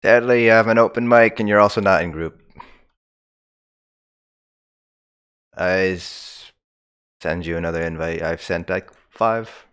Sadly, you have an open mic and you're also not in group. I send you another invite. I've sent like 5.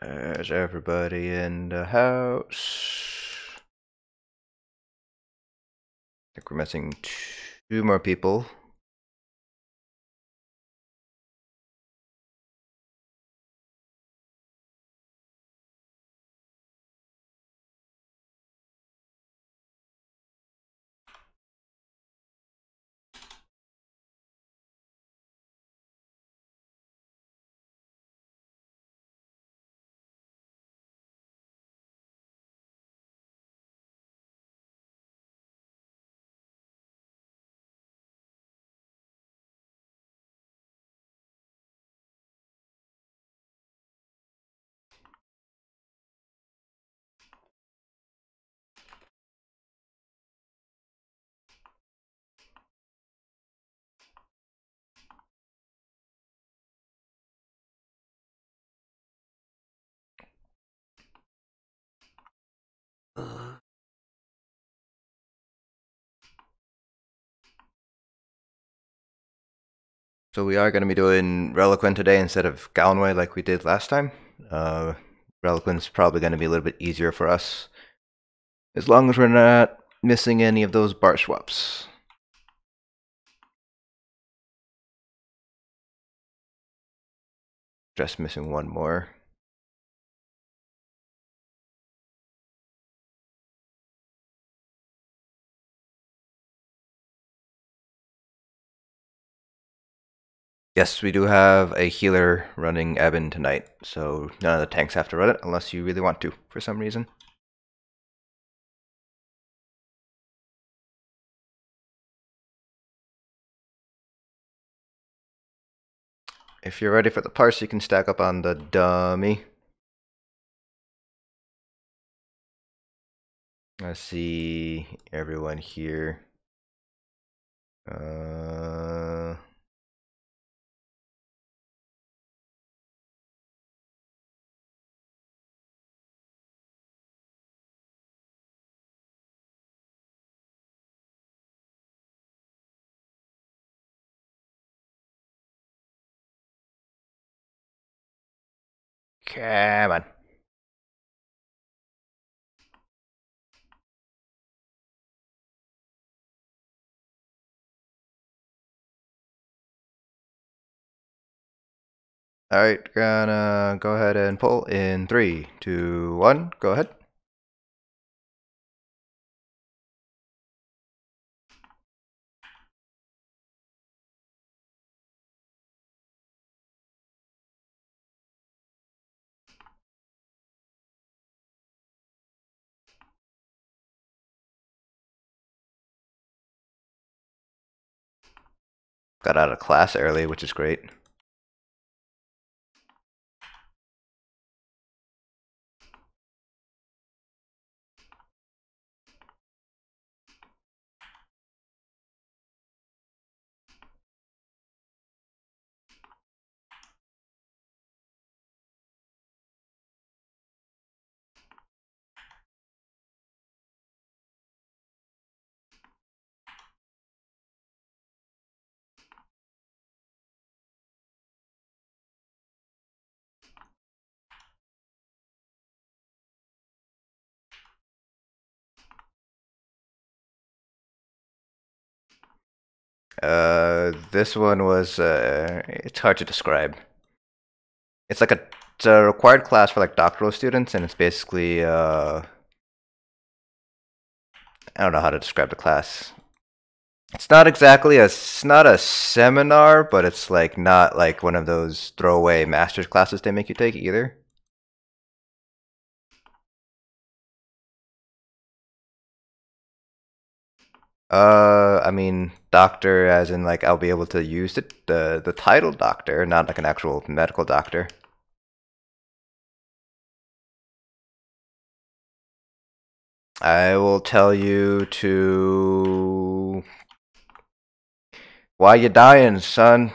There's everybody in the house. I think we're missing 2 more people. So we are going to be doing Relic Wind today instead of Galway like we did last time. Relic Wind's probably going to be a little bit easier for us, as long as we're not missing any of those bar swaps. Just missing 1 more. Yes, we do have a healer running Ebon tonight, so none of the tanks have to run it unless you really want to, for some reason. If you're ready for the parse, you can stack up on the dummy. I see everyone here. Come on. Alright, gonna go ahead and pull in 3, 2, 1, go ahead. Got out of class early, which is great. This one was, it's hard to describe. It's like it's a required class for like doctoral students, and it's basically, I don't know how to describe the class. It's not a seminar, but it's like not like one of those throwaway master's classes they make you take either. I mean, doctor as in like I'll be able to use the title doctor, not like an actual medical doctor. I will tell you to why you dying, son?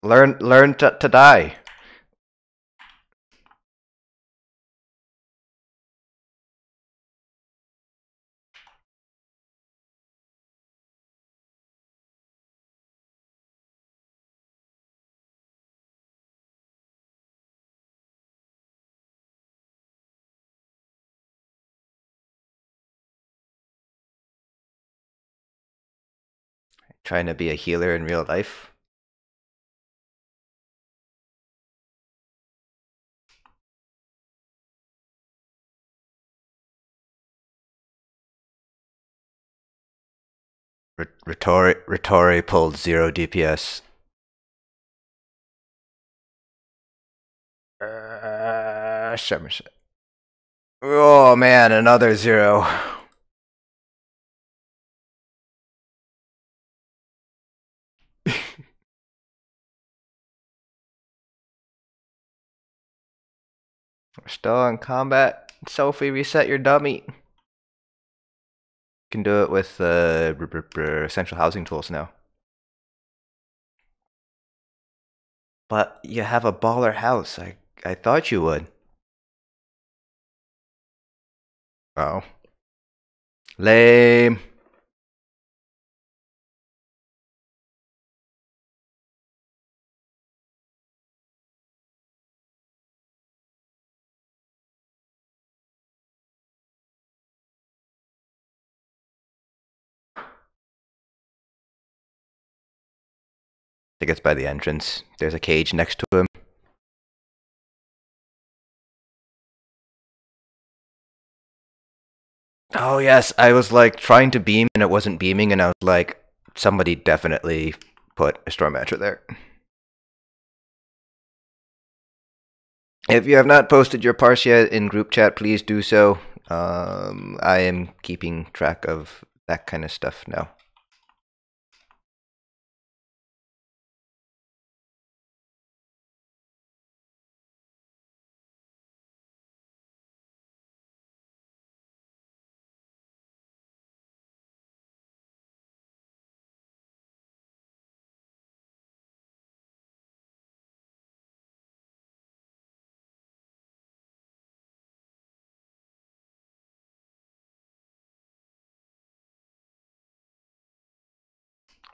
Learn to die. Trying to be a healer in real life. Ritori pulled 0 DPS. Somerset. Oh man, another 0. We're still in combat. Sophie, reset your dummy. You can do it with essential housing tools now. But you have a baller house. I thought you would. Oh. Lame. I think it's by the entrance. There's a cage next to him. Oh yes, I was like trying to beam and it wasn't beaming, and I was like, somebody definitely put a storm matcher there. If you have not posted your parse yet in group chat, please do so. I am keeping track of that kind of stuff now.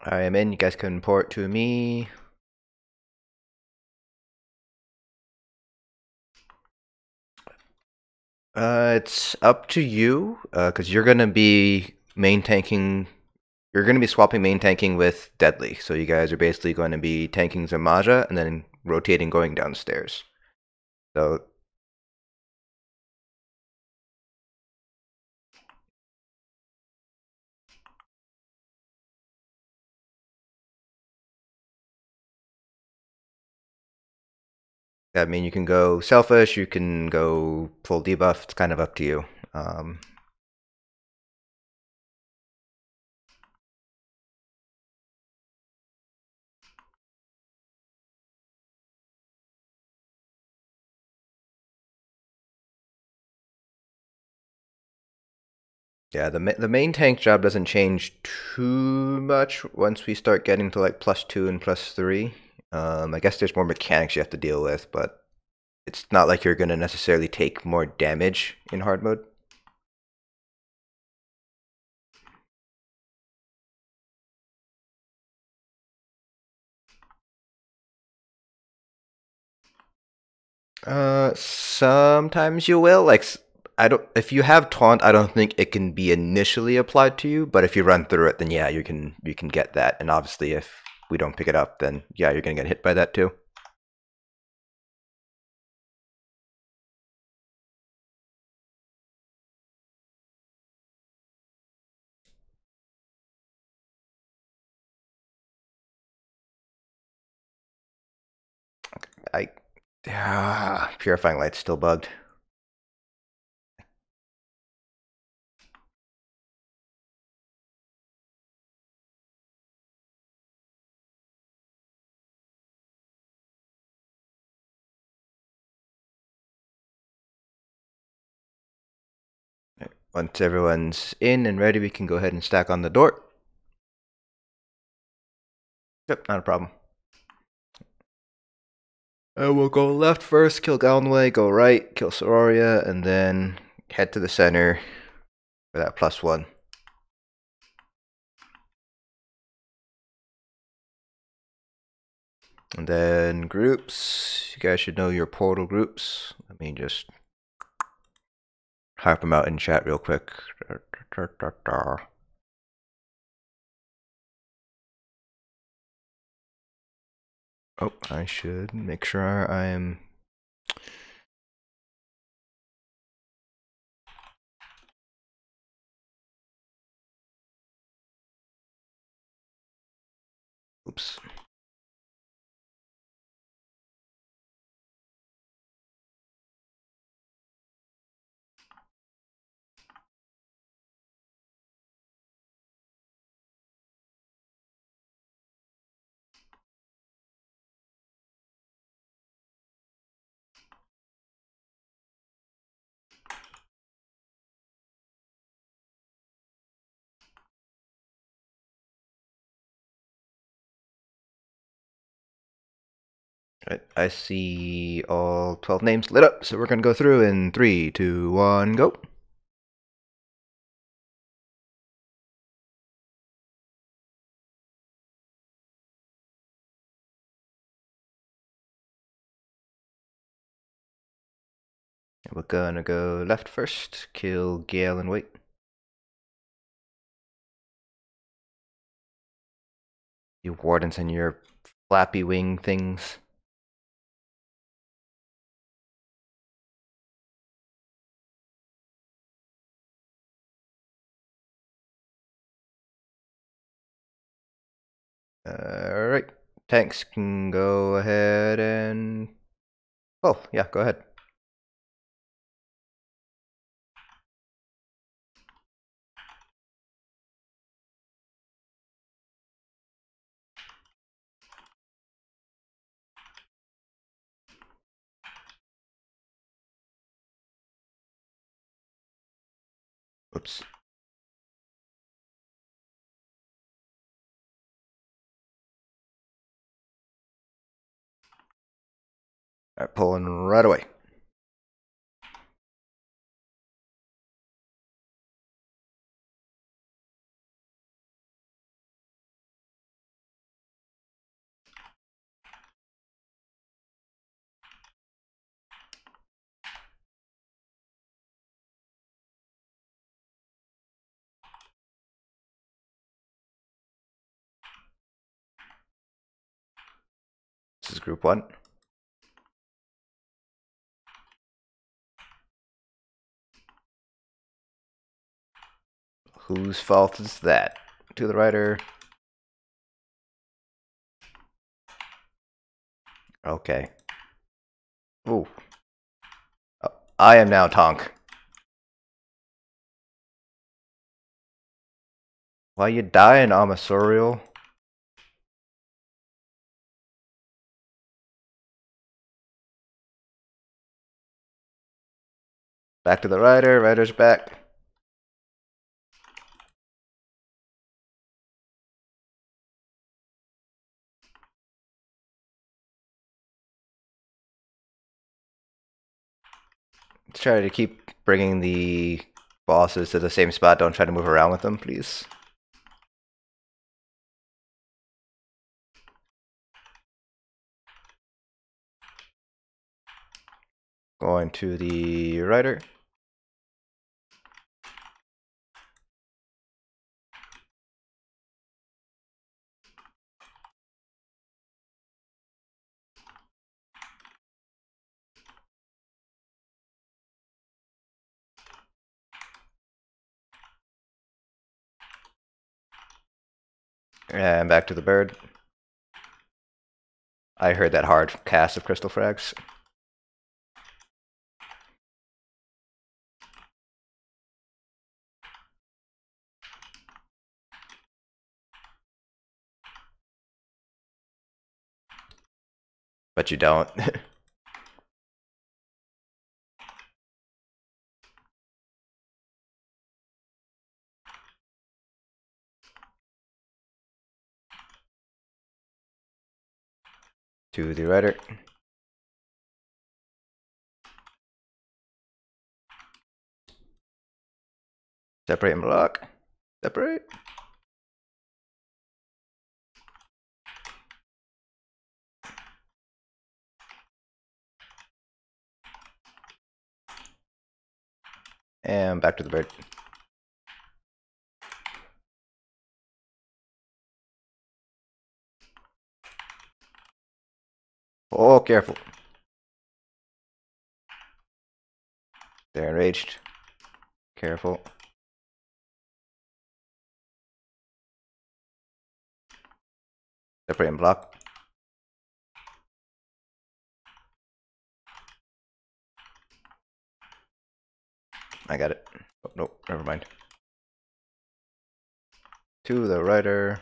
I am in. You guys can report to me. It's up to you, because you're gonna be main tanking. You're gonna be swapping main tanking with Deadly, so you guys are basically going to be tanking Zamaja and then rotating going downstairs. So I mean, you can go selfish, you can go full debuff. It's kind of up to you. Yeah, the main tank job doesn't change too much once we start getting to like +2 and +3. I guess there's more mechanics you have to deal with, but it's not like you're gonna necessarily take more damage in hard mode. Sometimes you will. Like, I don't. If you have taunt, I don't think it can be initially applied to you. But if you run through it, then yeah, you can get that. And obviously, if we don't pick it up, then yeah, you're gonna get hit by that too. Purifying Light's still bugged. Once everyone's in and ready, we can go ahead and stack on the door. Yep, not a problem. We'll go left first, kill Galway, go right, kill Sororia, and then head to the center for that +1. And then groups. You guys should know your portal groups. Let me just harp them out in chat real quick. Oh, I should make sure I am... Oops. Right, I see all 12 names lit up, so we're going to go through in 3, 2, 1, go. We're gonna go left first, kill Gale and wait. You wardens and your flappy wing things. Alright, tanks can go ahead and... Oh, yeah, go ahead. Oops. Alright, pulling right away. This is group 1. Whose fault is that? To the rider. Okay. Ooh. I am now Tonk. Why you dying, Amasorial? Back to the rider, rider's back. Let's try to keep bringing the bosses to the same spot. Don't try to move around with them, please. Going to the rider. And back to the bird. I heard that hard cast of crystal frags. But you don't. To the rider. Separate and block. Separate. And back to the bird. Oh, careful. They're enraged. Careful. Separate and block. I got it. Oh, nope, never mind. To the rider.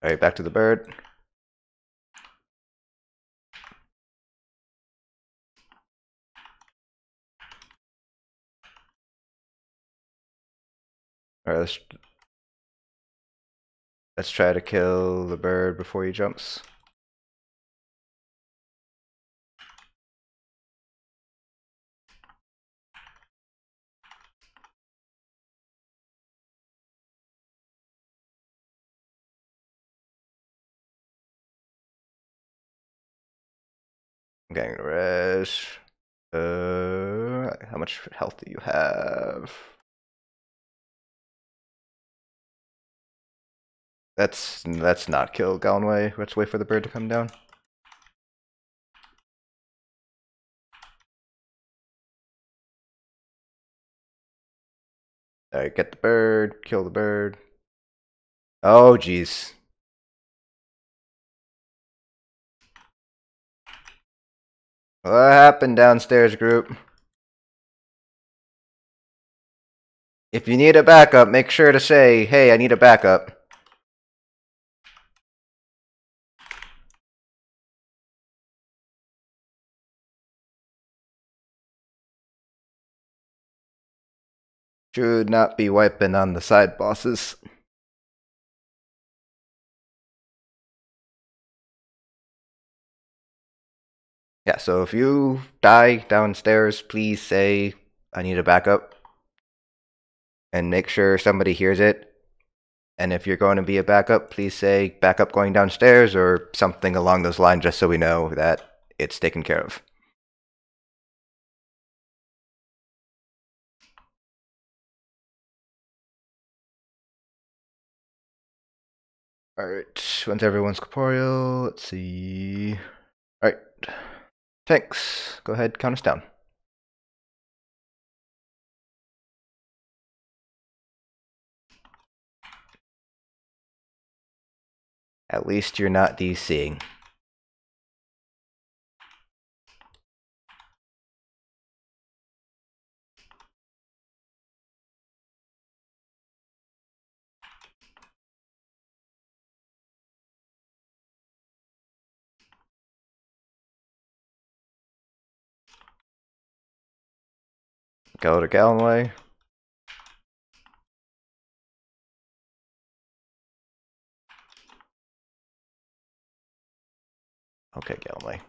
Alright, back to the bird. Alright, let's try to kill the bird before he jumps. I'm getting res. How much health do you have? Let's not kill Galway. Let's wait for the bird to come down. Alright, get the bird, kill the bird. Oh jeez. What happened downstairs, group? If you need a backup, make sure to say, hey, I need a backup. Should not be wiping on the side bosses. Yeah, so if you die downstairs, please say, I need a backup. And make sure somebody hears it. And if you're going to be a backup, please say backup going downstairs or something along those lines, just so we know that it's taken care of. Alright, once everyone's corporeal, let's see. Alright, thanks. Go ahead, count us down. At least you're not DCing. Go to Galway. Okay, Galway.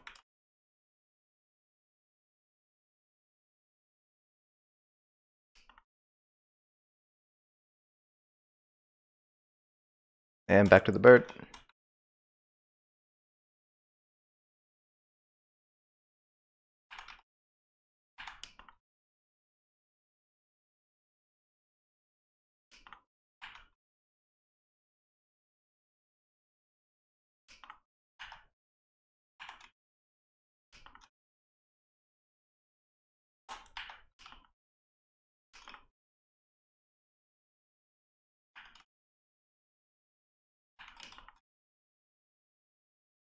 And back to the bird.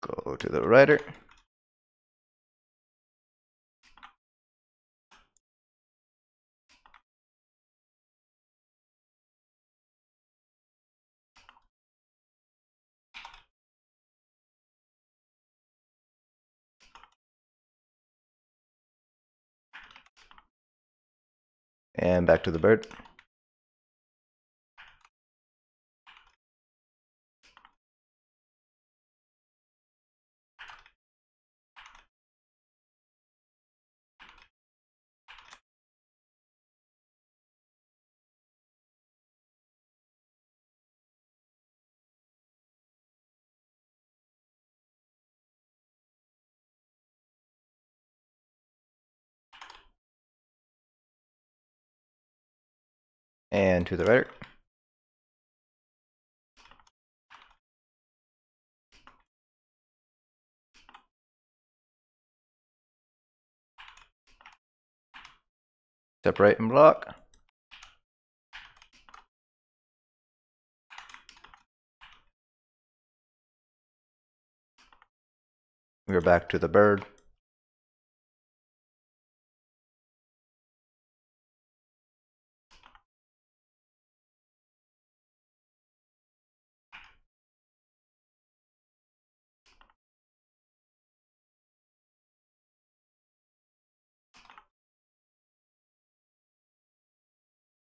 Go to the writer. And back to the bird. And to the writer. Separate and block. We're back to the bird.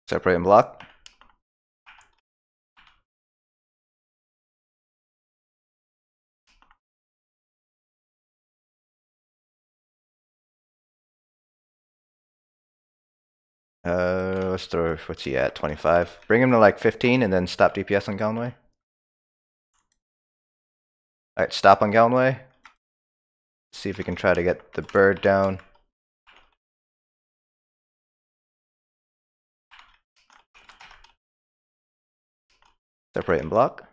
Separate and block. What's he at? 25. Bring him to like 15 and then stop DPS on Galway. Alright, stop on Galway. See if we can try to get the bird down. Separate and block.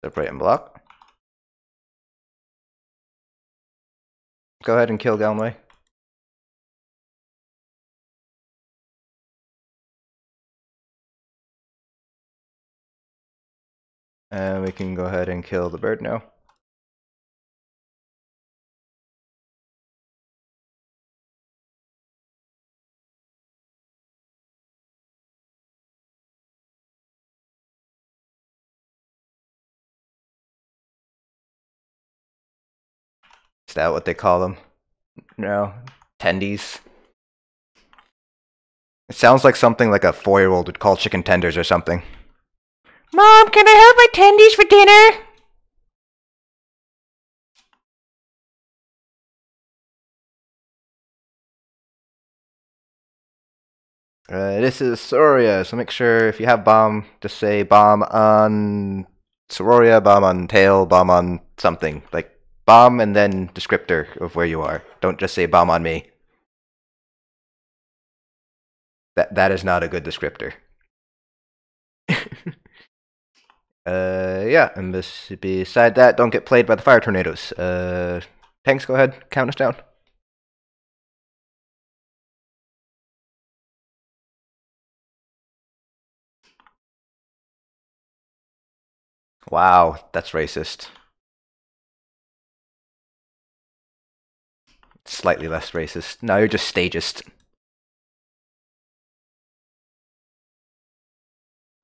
Separate and block. Go ahead and kill Galway. And we can go ahead and kill the bird now. Is that what they call them? No, tendies. It sounds like something like a 4-year-old would call chicken tenders or something. Mom, can I have my tendies for dinner? This is Soria, so make sure if you have bomb, just say bomb on Soria, bomb on tail, bomb on something. Like bomb and then descriptor of where you are. Don't just say bomb on me. That is not a good descriptor. Yeah, and beside that, don't get played by the fire tornadoes. Tanks, go ahead, count us down. Wow, that's racist. Slightly less racist. No, you're just stagist.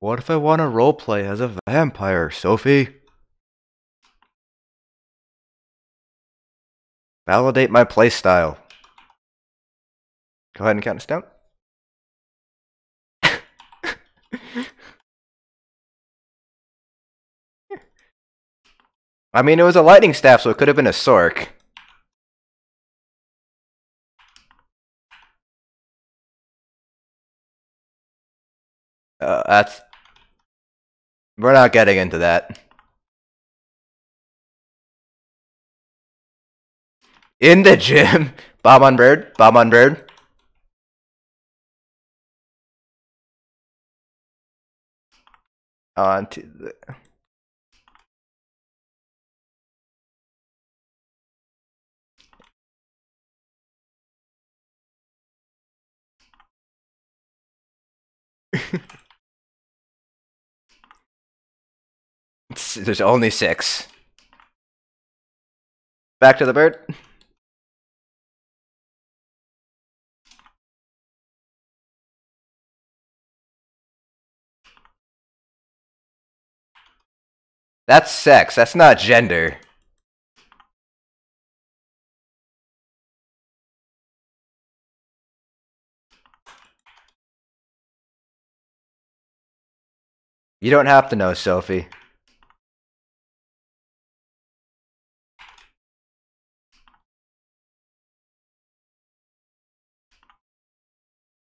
What if I want to roleplay as a vampire, Sophie? Validate my playstyle. Go ahead and count us down. I mean, it was a lightning staff, so it could have been a sork. That's... We're not getting into that. In the gym. Bomb on bird. Bomb on bird. On to the... There's only 6. Back to the bird. That's sex. That's not gender. You don't have to know, Sophie.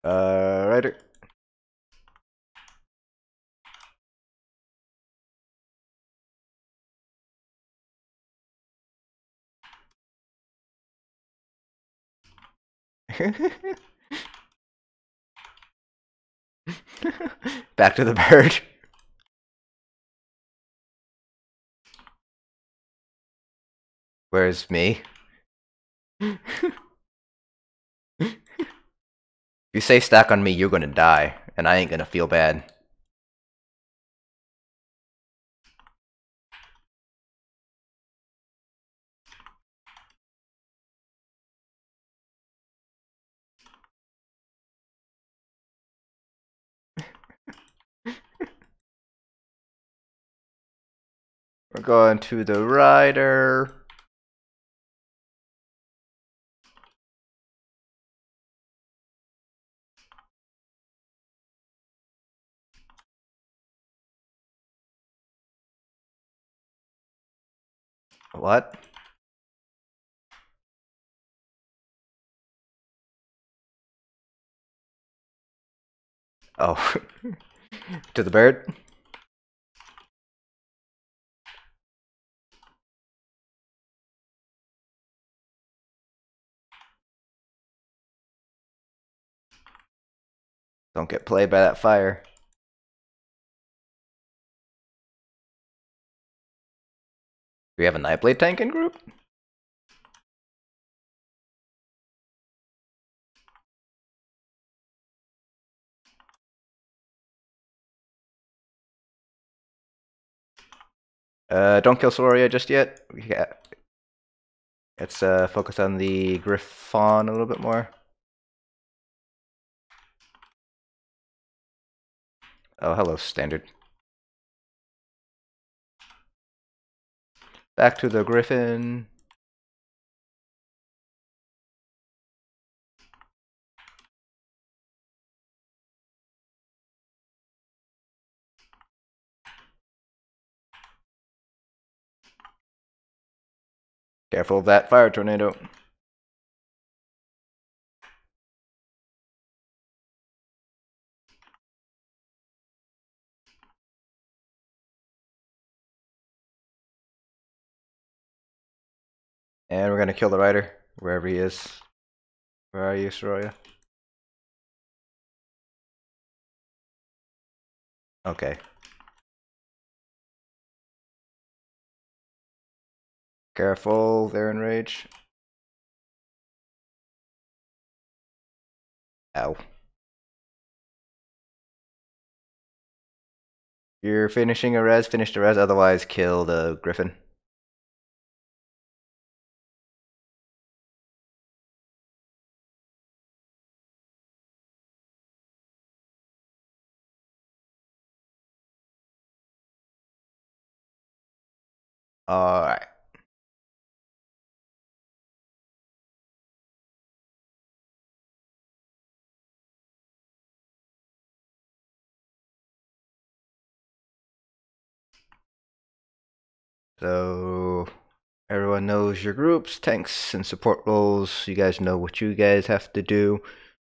Righter. Back to the bird. Where's me? If you say stack on me, you're gonna die, and I ain't gonna feel bad. We're going to the rider. What? Oh. To the bird? Don't get played by that fire. Do we have a Nightblade tank in group? Don't kill Soria just yet. Yeah. Let's focus on the Griffon a little bit more. Oh, hello, standard. Back to the Griffin. Careful of that fire tornado. And we're gonna kill the rider, wherever he is. Where are you, Soroya? Okay. Careful, they're in rage. Ow. You're finishing a res, finish the res, otherwise kill the Griffin. Alright. So everyone knows your groups, tanks, and support roles. You guys know what you guys have to do.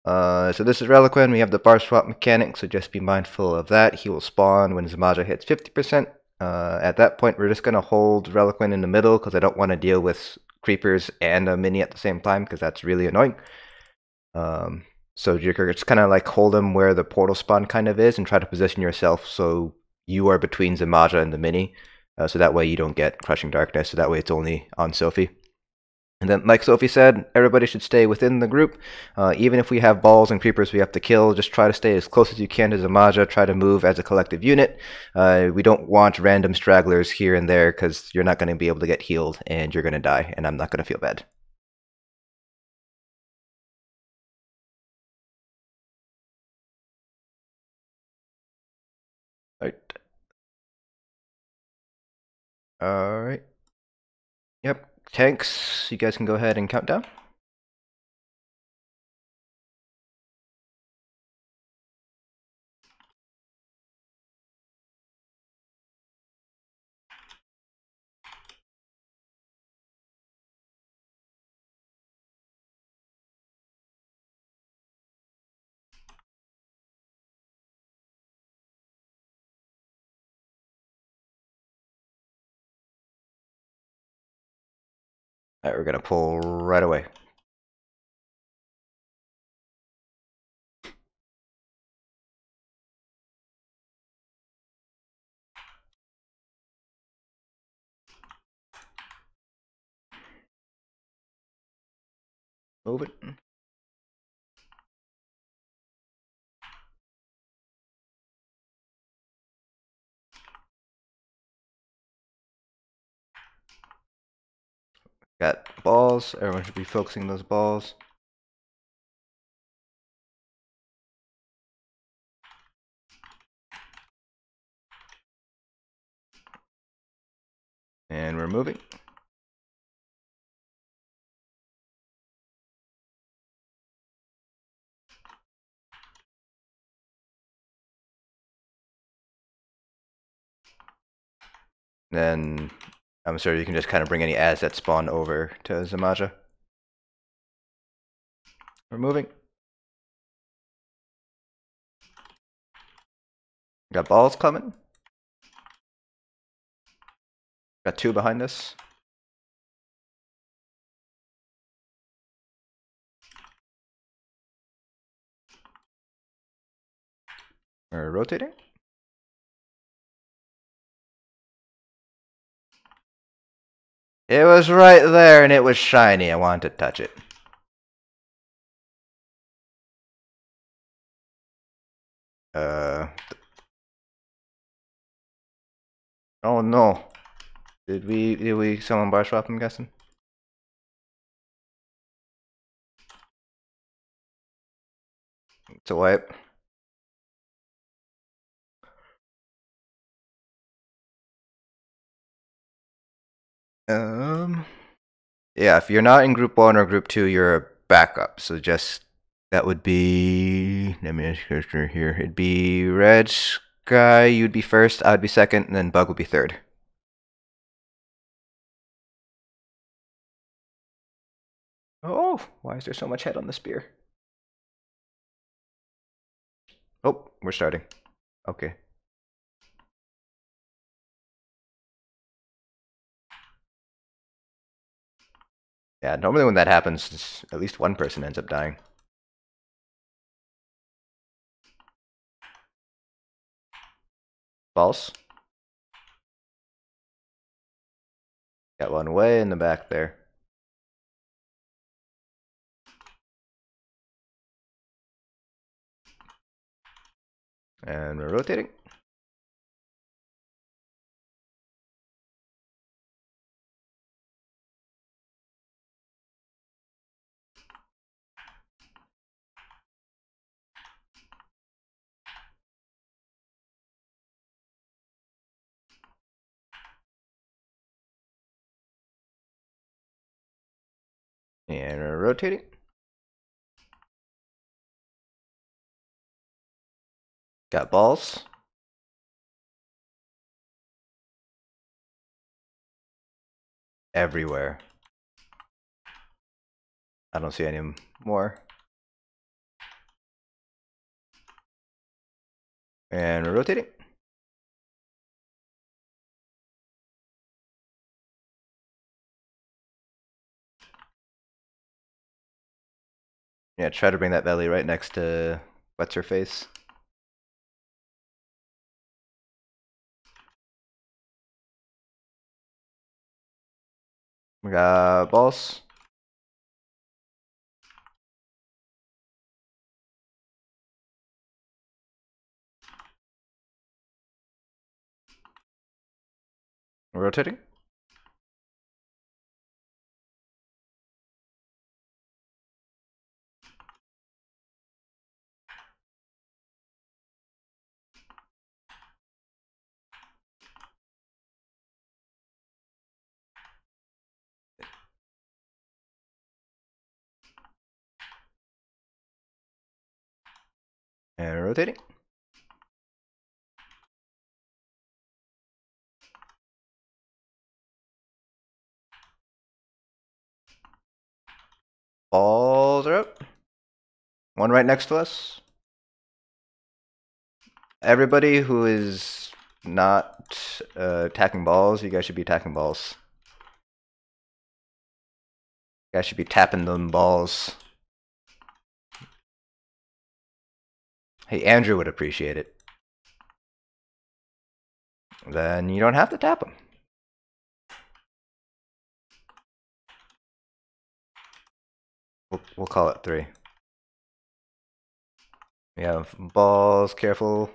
So this is Relic Wind. We have the bar swap mechanic, so just be mindful of that. He will spawn when Zamaja hits 50%. At that point, we're just going to hold Relic Wind in the middle because I don't want to deal with creepers and a mini at the same time, because that's really annoying. So you're just kind of like hold them where the portal spawn kind of is and try to position yourself so you are between Zamaja and the mini. So that way you don't get Crushing Darkness, so that way it's only on Sophie. And then, like Sophie said, everybody should stay within the group. Even if we have balls and creepers we have to kill, just try to stay as close as you can to Zamaja. Try to move as a collective unit. We don't want random stragglers here and there, because you're not going to be able to get healed and you're going to die, and I'm not going to feel bad. Alright. Alright. Yep. Tanks, you guys can go ahead and count down. Alright, we're going to pull right away. Move it. Got balls. Everyone should be focusing those balls. And we're moving. Then I'm sure you can just kind of bring any ads that spawn over to Zamaja. We're moving. Got balls coming. Got two behind us. We're rotating. It was right there and it was shiny. I wanted to touch it. Oh no. Did we someone bar swap, I'm guessing? It's a wipe. Yeah, if you're not in group 1 or group 2, you're a backup. So just that would be, let me just go here. It'd be Red Sky, you'd be first, I'd be second, and then Bug would be third. Oh, why is there so much head on the spear? Oh, we're starting. Okay. Yeah, normally when that happens, at least one person ends up dying. False. Got one way in the back there. And we're rotating. And we're rotating. Got balls. Everywhere. I don't see any more. And we're rotating. Yeah, try to bring that belly right next to what's her face. We got balls. Rotating. And rotating. Balls are up. One right next to us. Everybody who is not attacking balls, you guys should be attacking balls. You guys should be tapping them balls. Hey, Andrew would appreciate it. Then you don't have to tap them. We'll call it 3. We have balls, careful.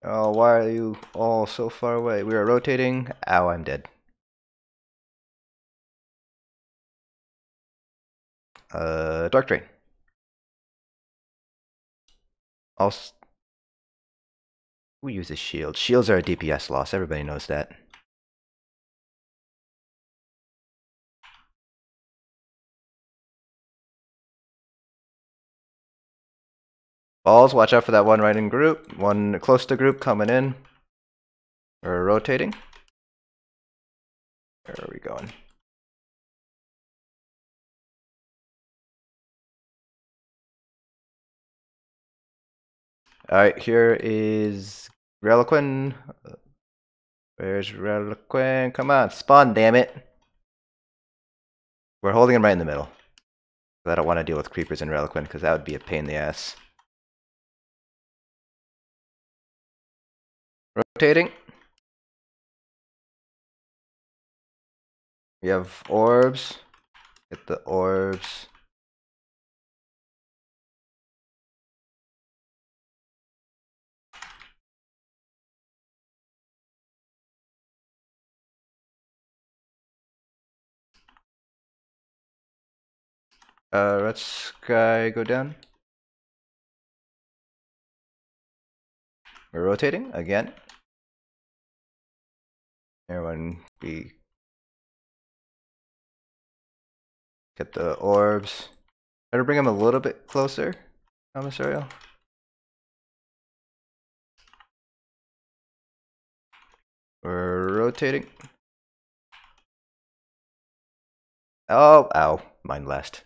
Oh, why are you all so far away? We are rotating. Ow, I'm dead. Dark Drain. Also, who uses shields? Shields are a DPS loss. Everybody knows that. Balls, watch out for that one right in group. One close to group coming in. We're rotating. Where are we going? Alright, here is Relic Wind. Where's Relic Wind? Come on, spawn, damn it. We're holding him right in the middle. I don't want to deal with creepers in Relic Wind because that would be a pain in the ass. Rotating. We have orbs. Get the orbs. Red Sky go down. We're rotating again. Everyone be get the orbs. Try to bring them a little bit closer, Commissarial. We're rotating. Oh, ow. Mine last.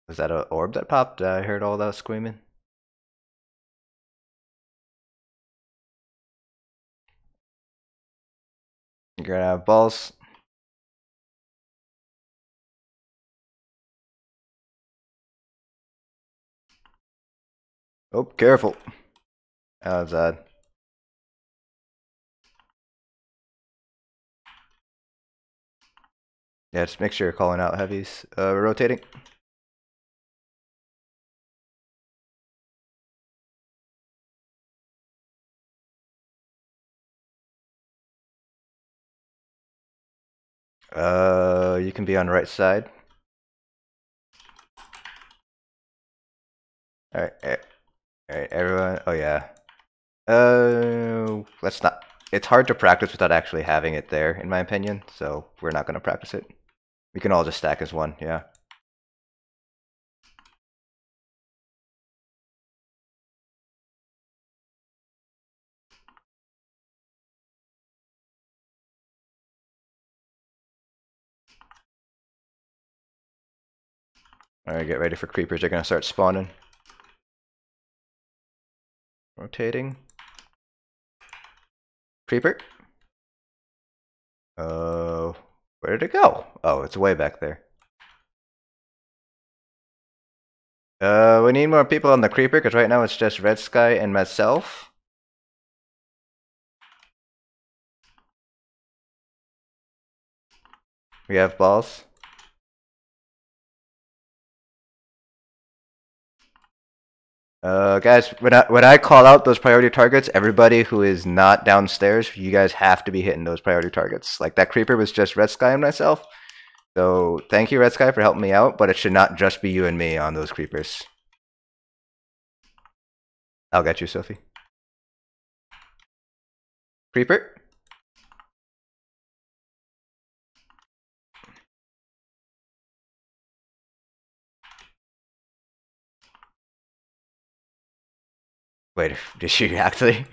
Was that an orb that popped? I heard all that screaming. You're gonna have balls. Oh, careful. How's that? Yeah, just make sure you're calling out heavies. Rotating. You can be on the right side. Alright, alright, everyone. Oh, yeah. Let's not. It's hard to practice without actually having it there, in my opinion, so we're not gonna practice it. We can all just stack as one, yeah. Alright, get ready for creepers. They're gonna start spawning. Rotating. Creeper. Where did it go? Oh, it's way back there. We need more people on the creeper because right now it's just Red Sky and myself. We have balls. Guys, when I call out those priority targets, everybody who is not downstairs, you guys have to be hitting those priority targets. Like that creeper was just Red Sky and myself. So thank you, Red Sky, for helping me out, but it should not just be you and me on those creepers. I'll get you, Sophie. Creeper. Wait, did she actually?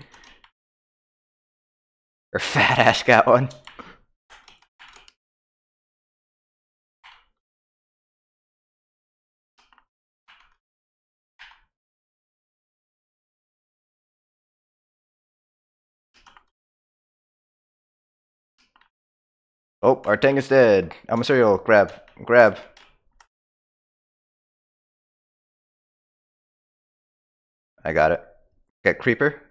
Her fat ass got one. Oh, our tank is dead. I'm a cereal. Grab. Grab. I got it. Get creeper.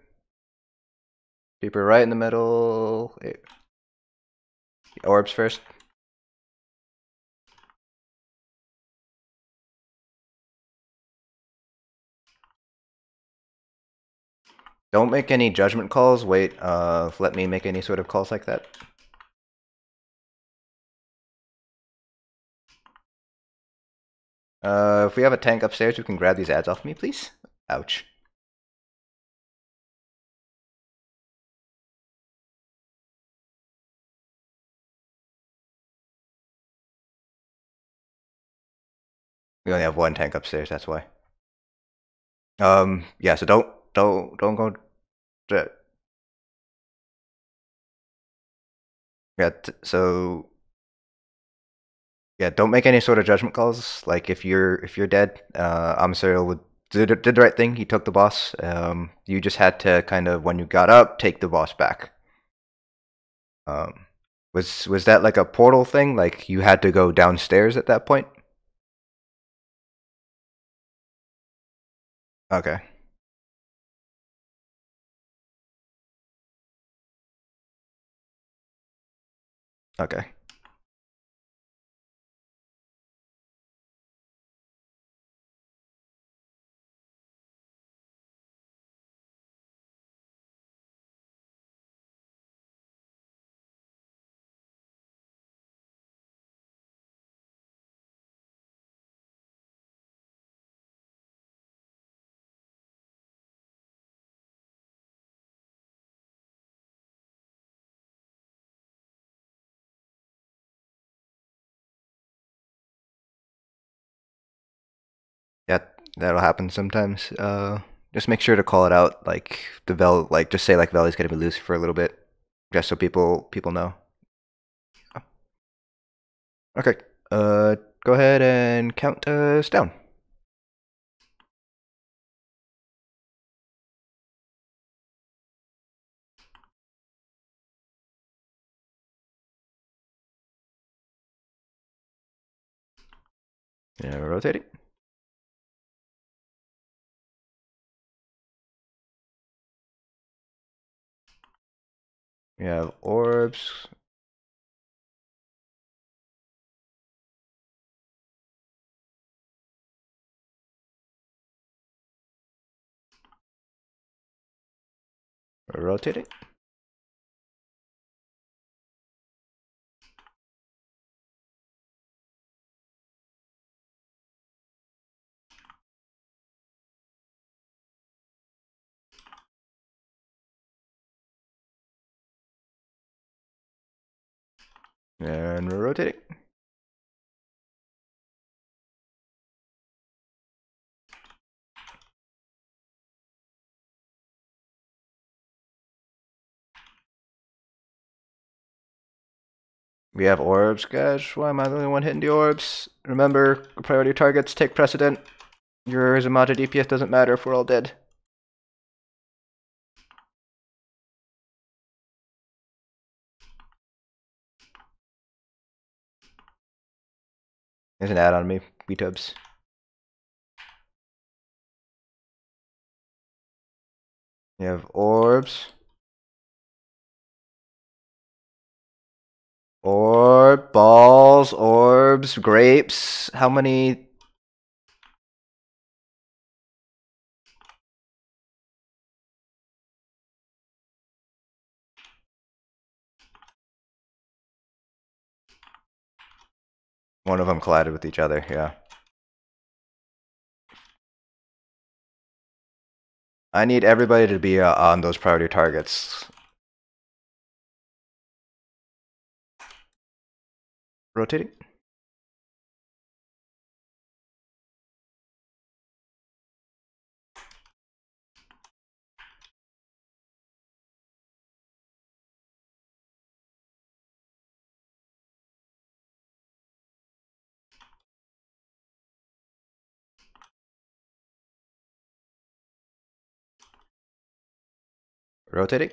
Creeper right in the middle. Orbs first. Don't make any judgment calls. Wait, let me make any sort of calls like that. If we have a tank upstairs, you can grab these ads off me, please. Ouch. We only have one tank upstairs, that's why. Yeah, so don't go. Yeah, so yeah, don't make any sort of judgment calls. Like if you're dead, Amsariel would did the right thing. He took the boss. You just had to kind of when you got up, take the boss back. Was that like a portal thing? Like you had to go downstairs at that point? Okay. Okay. Yeah, that'll happen sometimes. Just make sure to call it out, like the Vel, like just say like Veli's gonna be loose for a little bit, just so people know. Okay. Go ahead and count us down. Yeah, we're rotating. We have orbs. We're rotating. And we're rotating. We have orbs, guys. Why am I the only one hitting the orbs? Remember, priority targets take precedent. Your Zamata DPS doesn't matter if we're all dead. There's an ad on me, B-tubs. You have orbs. Orb, balls, orbs, grapes. How many? One of them collided with each other, yeah. I need everybody to be on those priority targets. Rotating. Rotating.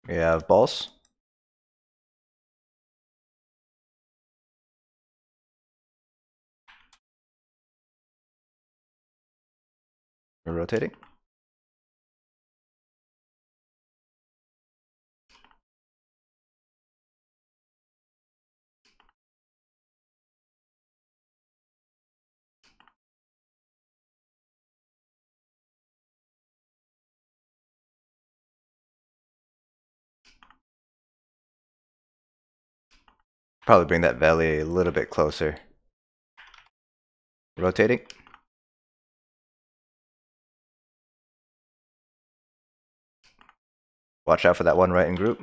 We have balls. We're rotating. Probably bring that valley a little bit closer. Rotating. Watch out for that one right in group.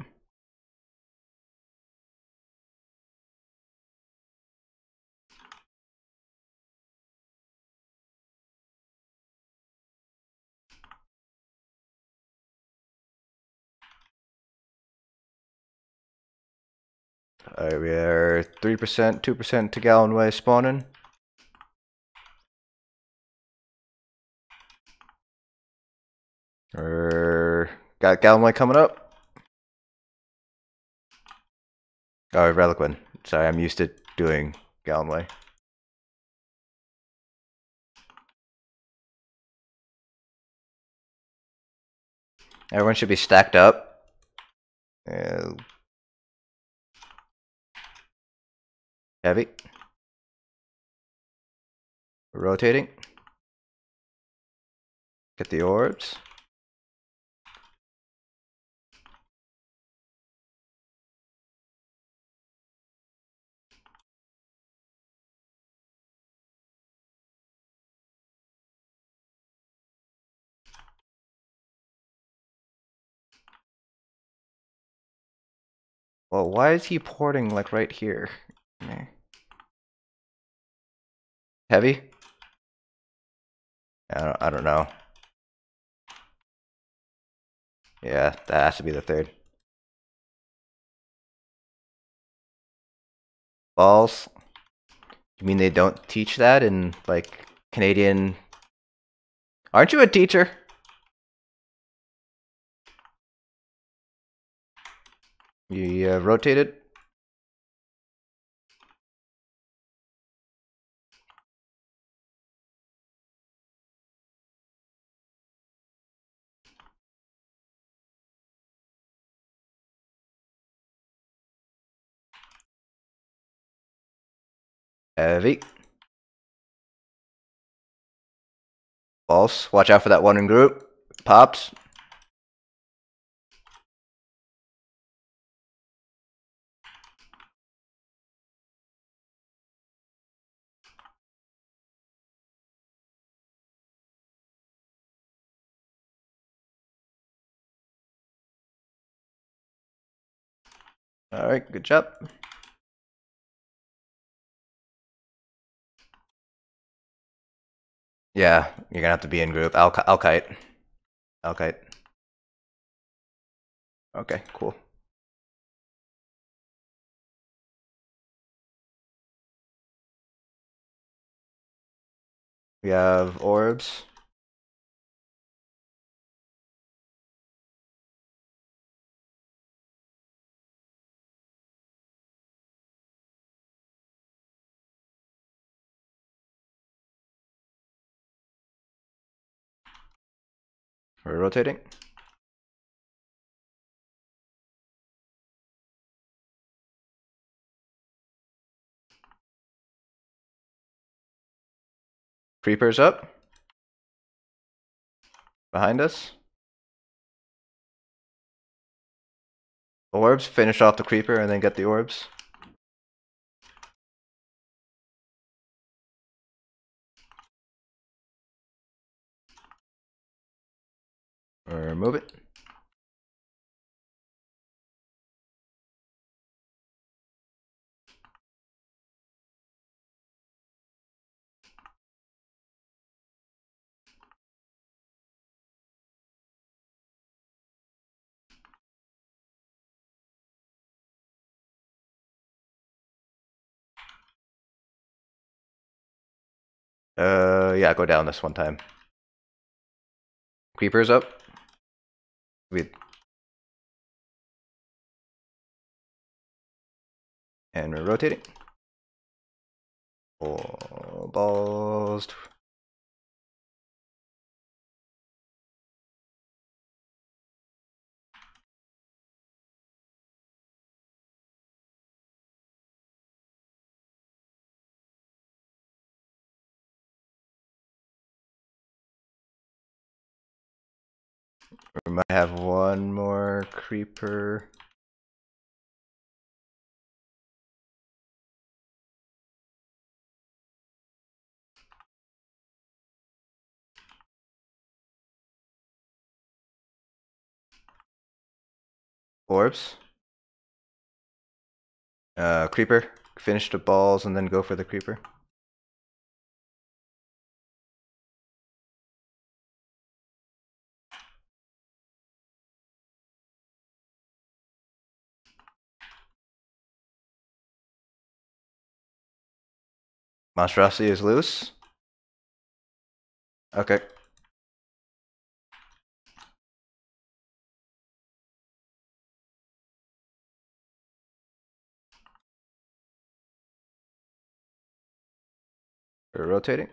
Alright, we are 3%, 2% to Gallonway spawning. Got Gallonway coming up. Oh, Relic Wind. Sorry, I'm used to doing Gallonway. Everyone should be stacked up. Heavy. Rotating. Get the orbs. Well, why is he porting like right here? Heavy? I don't know. Yeah, that has to be the third. Balls? You mean they don't teach that in, like, Canadian... Aren't you a teacher? You rotated? Heavy. Balls. Watch out for that one in group. Pops. Alright, good job. Yeah, you're gonna have to be in group. I'll kite. I'll kite. Okay, cool. We have orbs. We're rotating. Creepers up. Behind us. Orbs. Finish off the creeper and then get the orbs. Or move it. Yeah, go down this one time. Creepers up. And we're rotating. Oh, balls. We might have one more creeper. Orbs. Creeper. Finish the balls and then go for the creeper. Monstrosity is loose. Okay. We're rotating.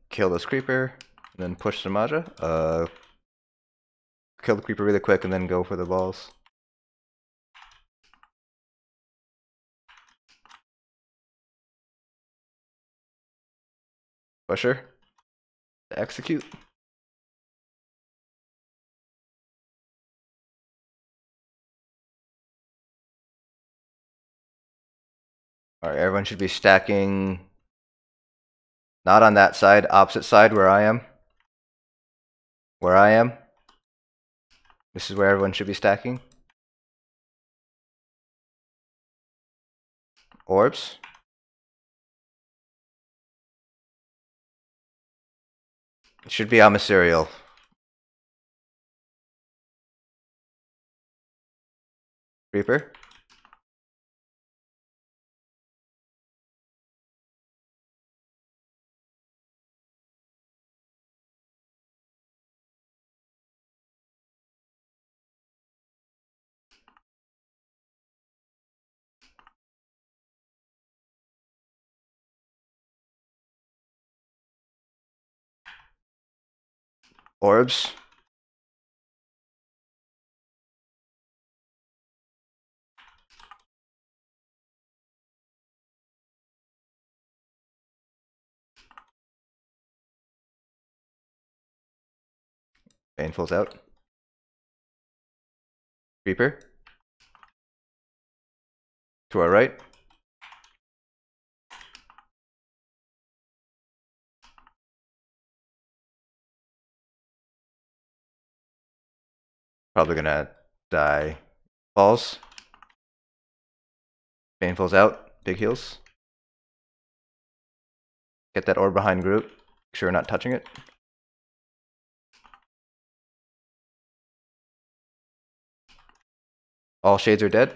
Kill this creeper, and then push the Maja. Kill the creeper really quick and then go for the balls. Pusher. Execute. Alright, everyone should be stacking. Not on that side, opposite side where I am. Where I am. This is where everyone should be stacking. Orbs. It should be on Mysterial. Reaper. Orbs. Baneful's out. Reaper. To our right. Probably gonna die. Falls. Painful's out. Big heals. Get that orb behind group. Make sure we're not touching it. All shades are dead.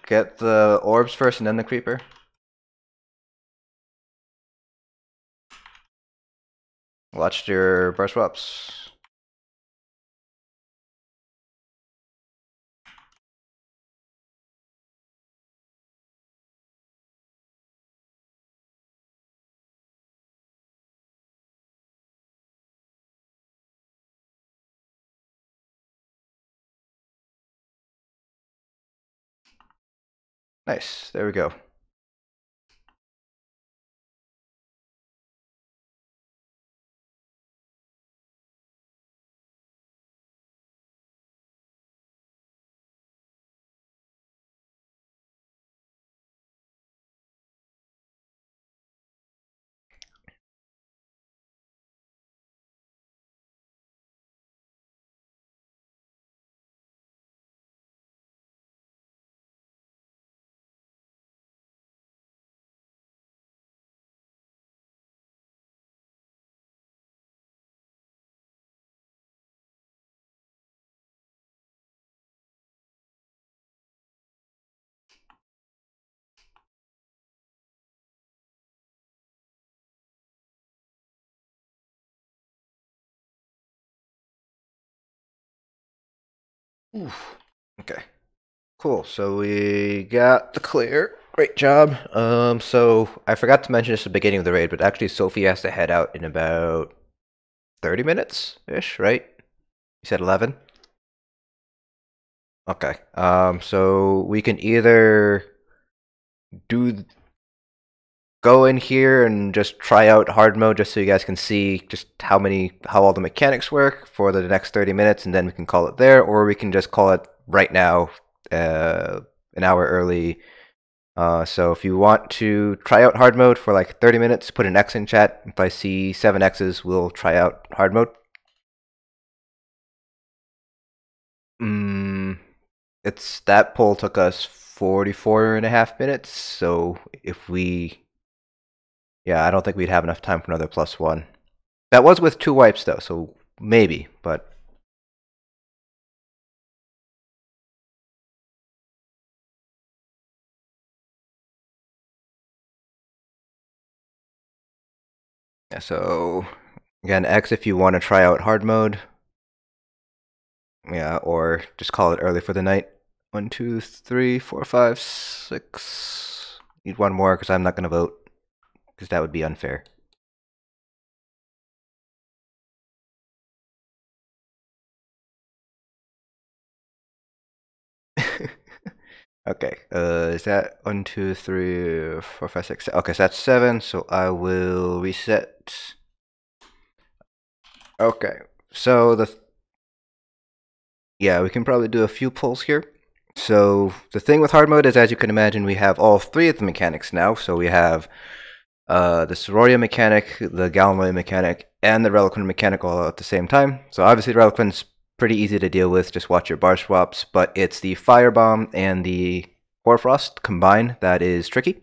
Get the orbs first and then the creeper. Watch your bar swaps. Nice. There we go. Oof. Okay. Cool. So we got the clear. Great job. So I forgot to mention this at the beginning of the raid, but actually Sophie has to head out in about 30 minutes ish, right? You said 11? Okay. So we can either do go in here and just try out hard mode just so you guys can see just how all the mechanics work for the next 30 minutes, and then we can call it there, or we can just call it right now, an hour early. So if you want to try out hard mode for like 30 minutes, put an X in chat. If I see 7 X's, we'll try out hard mode. It's that poll took us 44.5 minutes, so if we, yeah, I don't think we'd have enough time for another +1. That was with 2 wipes though, so maybe, but yeah, so again, X if you want to try out hard mode. Yeah, or just call it early for the night. 1, 2, 3, 4, 5, 6. Need one more because I'm not going to vote because that would be unfair. Okay, is that 1, 2, 3, 4, 5, 6? Okay, so that's 7. So I will reset. Okay, so yeah, we can probably do a few pulls here. So the thing with hard mode is, as you can imagine, we have all 3 of the mechanics now. So we have the Sororia mechanic, the Galway mechanic, and the Relic Wind mechanic all at the same time. So obviously Relic Wind's pretty easy to deal with, just watch your bar swaps, but it's the Firebomb and the Hoarfrost combined that is tricky.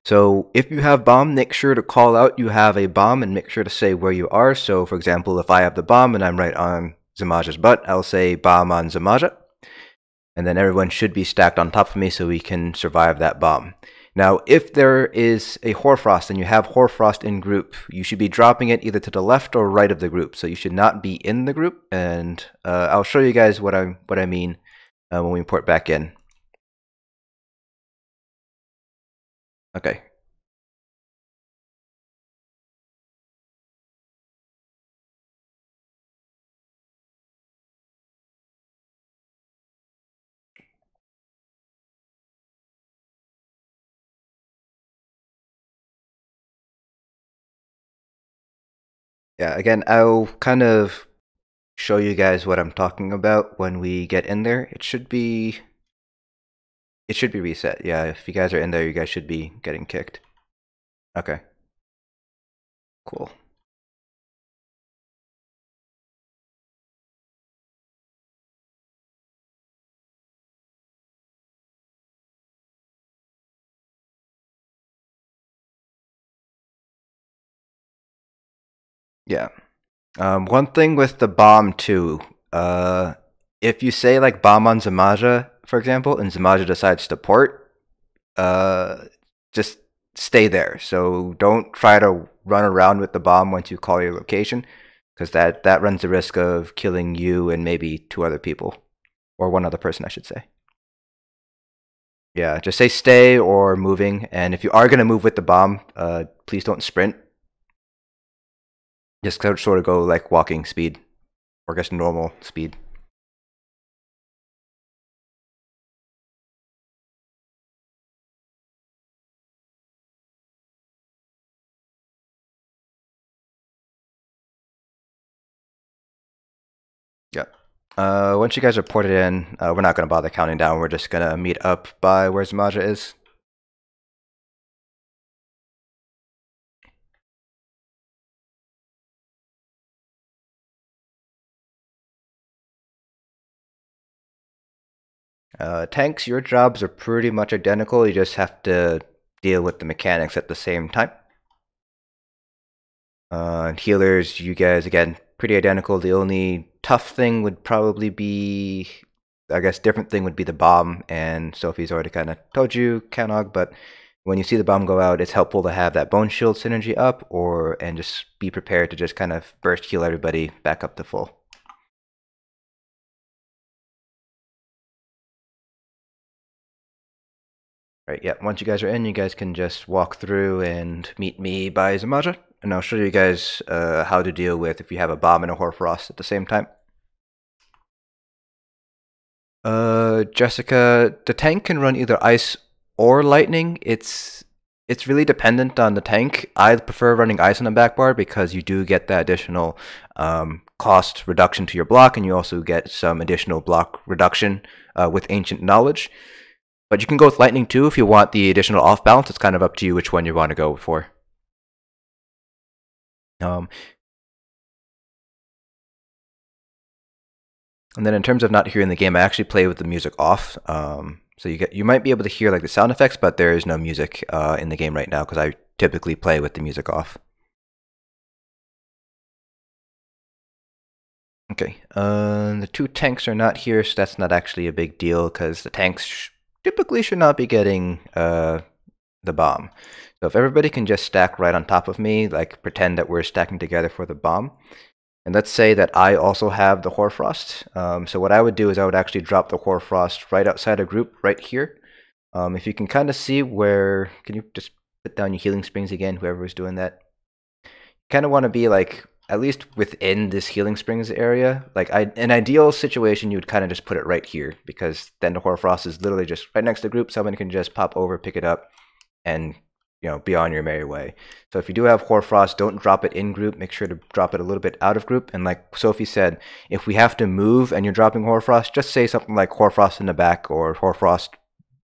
So if you have bomb, make sure to call out you have a bomb and make sure to say where you are. So for example, if I have the bomb and I'm right on Zamaja's butt, I'll say bomb on Zamaja. And then everyone should be stacked on top of me so we can survive that bomb. Now, if there is a Hoarfrost and you have Hoarfrost in group, you should be dropping it either to the left or right of the group. So you should not be in the group. And I'll show you guys what I mean when we import back in. Okay. Yeah, again, I'll kind of show you guys what I'm talking about when we get in there. It should be reset. Yeah, if you guys are in there, you guys should be getting kicked. Okay. Cool. Yeah. One thing with the bomb too, uh, if you say like bomb on Zamaja, for example, and Zamaja decides to port, uh, just stay there. So don't try to run around with the bomb once you call your location, because that runs the risk of killing you and maybe two other people, or one other person, I should say. Yeah, just say stay or moving, and if you are gonna move with the bomb, please don't sprint. Just sort of go like walking speed, or I guess normal speed. Yeah. Once you guys are ported in, we're not gonna bother counting down. We're just gonna meet up by where Zamaja is. Tanks, your jobs are pretty much identical. You just have to deal with the mechanics at the same time. Healers, you guys, again, pretty identical. The only tough thing would probably be, I guess, different thing would be the bomb. And Sophie's already kind of told you, Canog, but when you see the bomb go out, it's helpful to have that bone shield synergy up, and just be prepared to just kind of burst heal everybody back up to full. Right, yeah, once you guys are in, you guys can just walk through and meet me by Zamaja, and I'll show you guys how to deal with if you have a bomb and a Hoarfrost at the same time. Jessica, the tank can run either ice or lightning. It's really dependent on the tank. I prefer running ice on the back bar because you do get that additional cost reduction to your block, and you also get some additional block reduction with Ancient Knowledge. But you can go with lightning too if you want the additional off balance. It's kind of up to you which one you want to go for. Um, and then in terms of not hearing the game, I actually play with the music off. So you might be able to hear like the sound effects, but there is no music in the game right now because I typically play with the music off. Okay, the two tanks are not here, so that's not actually a big deal because the tanks typically should not be getting the bomb. So if everybody can just stack right on top of me, like pretend that we're stacking together for the bomb, and let's say that I also have the Hoarfrost. So what I would do is I would actually drop the Hoarfrost right outside a group right here. If you can kind of see where, can you just put down your healing springs again, whoever is doing that? Kind of want to be like at least within this healing springs area. Like an ideal situation, you would kind of just put it right here because then the Hoarfrost is literally just right next to the group. Someone can just pop over, pick it up, and be on your merry way. So if you do have Hoarfrost, don't drop it in group. Make sure to drop it a little bit out of group. And like Sophie said, if we have to move and you're dropping Hoarfrost, just say something like Hoarfrost in the back or Hoarfrost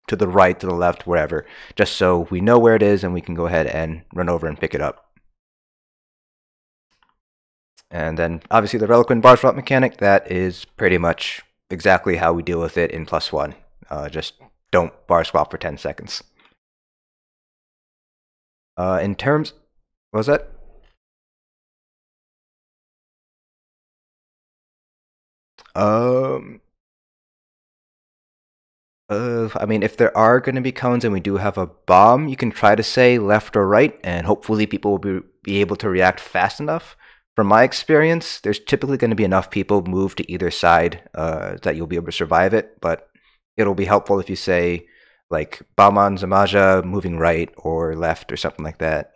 to the right, to the left, wherever, just so we know where it is and we can go ahead and run over and pick it up. And then obviously the Relic Wind bar swap mechanic, that is pretty much exactly how we deal with it in +1. Just don't bar swap for 10 seconds. In terms, what was that? Um, I mean, if there are going to be cones and we do have a bomb, you can try to say left or right, and hopefully people will be able to react fast enough. From my experience, there's typically going to be enough people move to either side that you'll be able to survive it, but it'll be helpful if you say, like, bomb on Zamaja, moving right or left or something like that.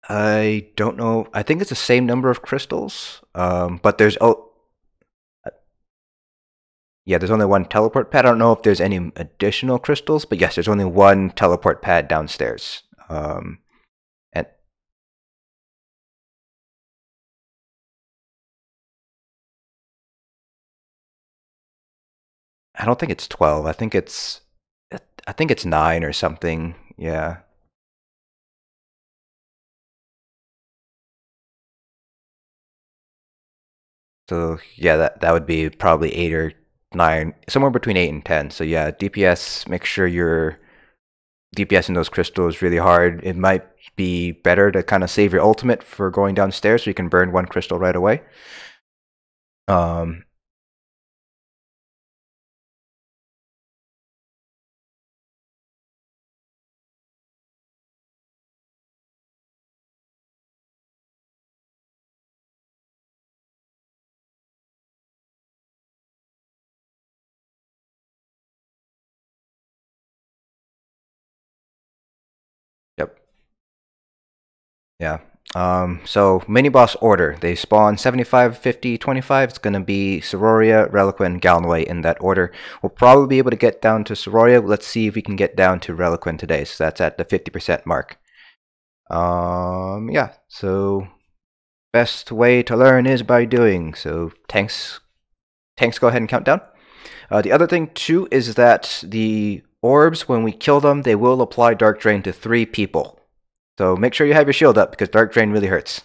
I don't know. I think it's the same number of crystals, but there's Yeah, there's only one teleport pad. I don't know if there's any additional crystals, but yes, there's only one teleport pad downstairs. And I don't think it's 12. I think it's 9 or something. Yeah. So yeah, that would be probably 8 or 9, somewhere between 8 and 10. So yeah, DPS, make sure you're DPS in those crystals really hard. It might be better to kind of save your ultimate for going downstairs so you can burn one crystal right away. Um, yep. Yeah. So mini boss order. They spawn 75, 50, 25. It's gonna be Sororia, Relic Wind, Galway in that order. We'll probably be able to get down to Sororia. Let's see if we can get down to Relic Wind today. So that's at the 50% mark. Yeah. So best way to learn is by doing. So tanks, go ahead and count down. The other thing too is that the orbs, when we kill them, they will apply Dark Drain to 3 people. So make sure you have your shield up because Dark Drain really hurts.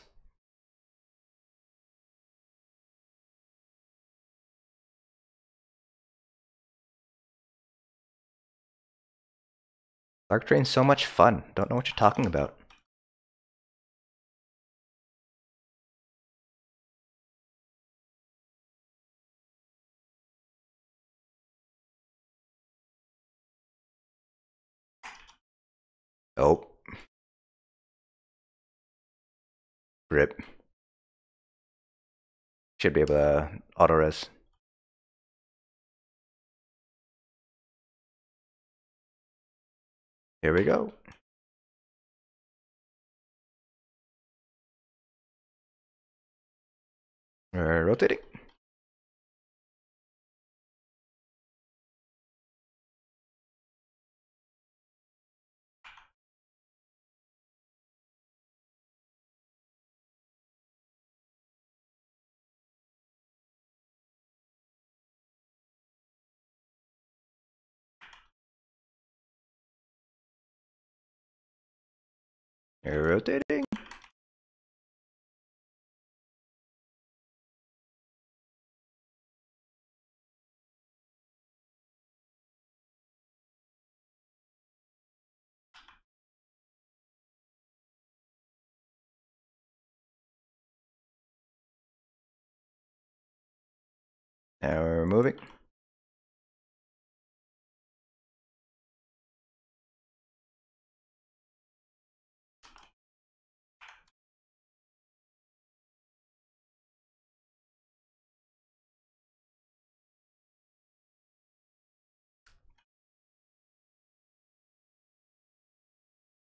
Dark Drain's so much fun. Don't know what you're talking about. Oh. Rip. Should be able to auto-res. Here we go. We're rotating. We're rotating. Now we're moving.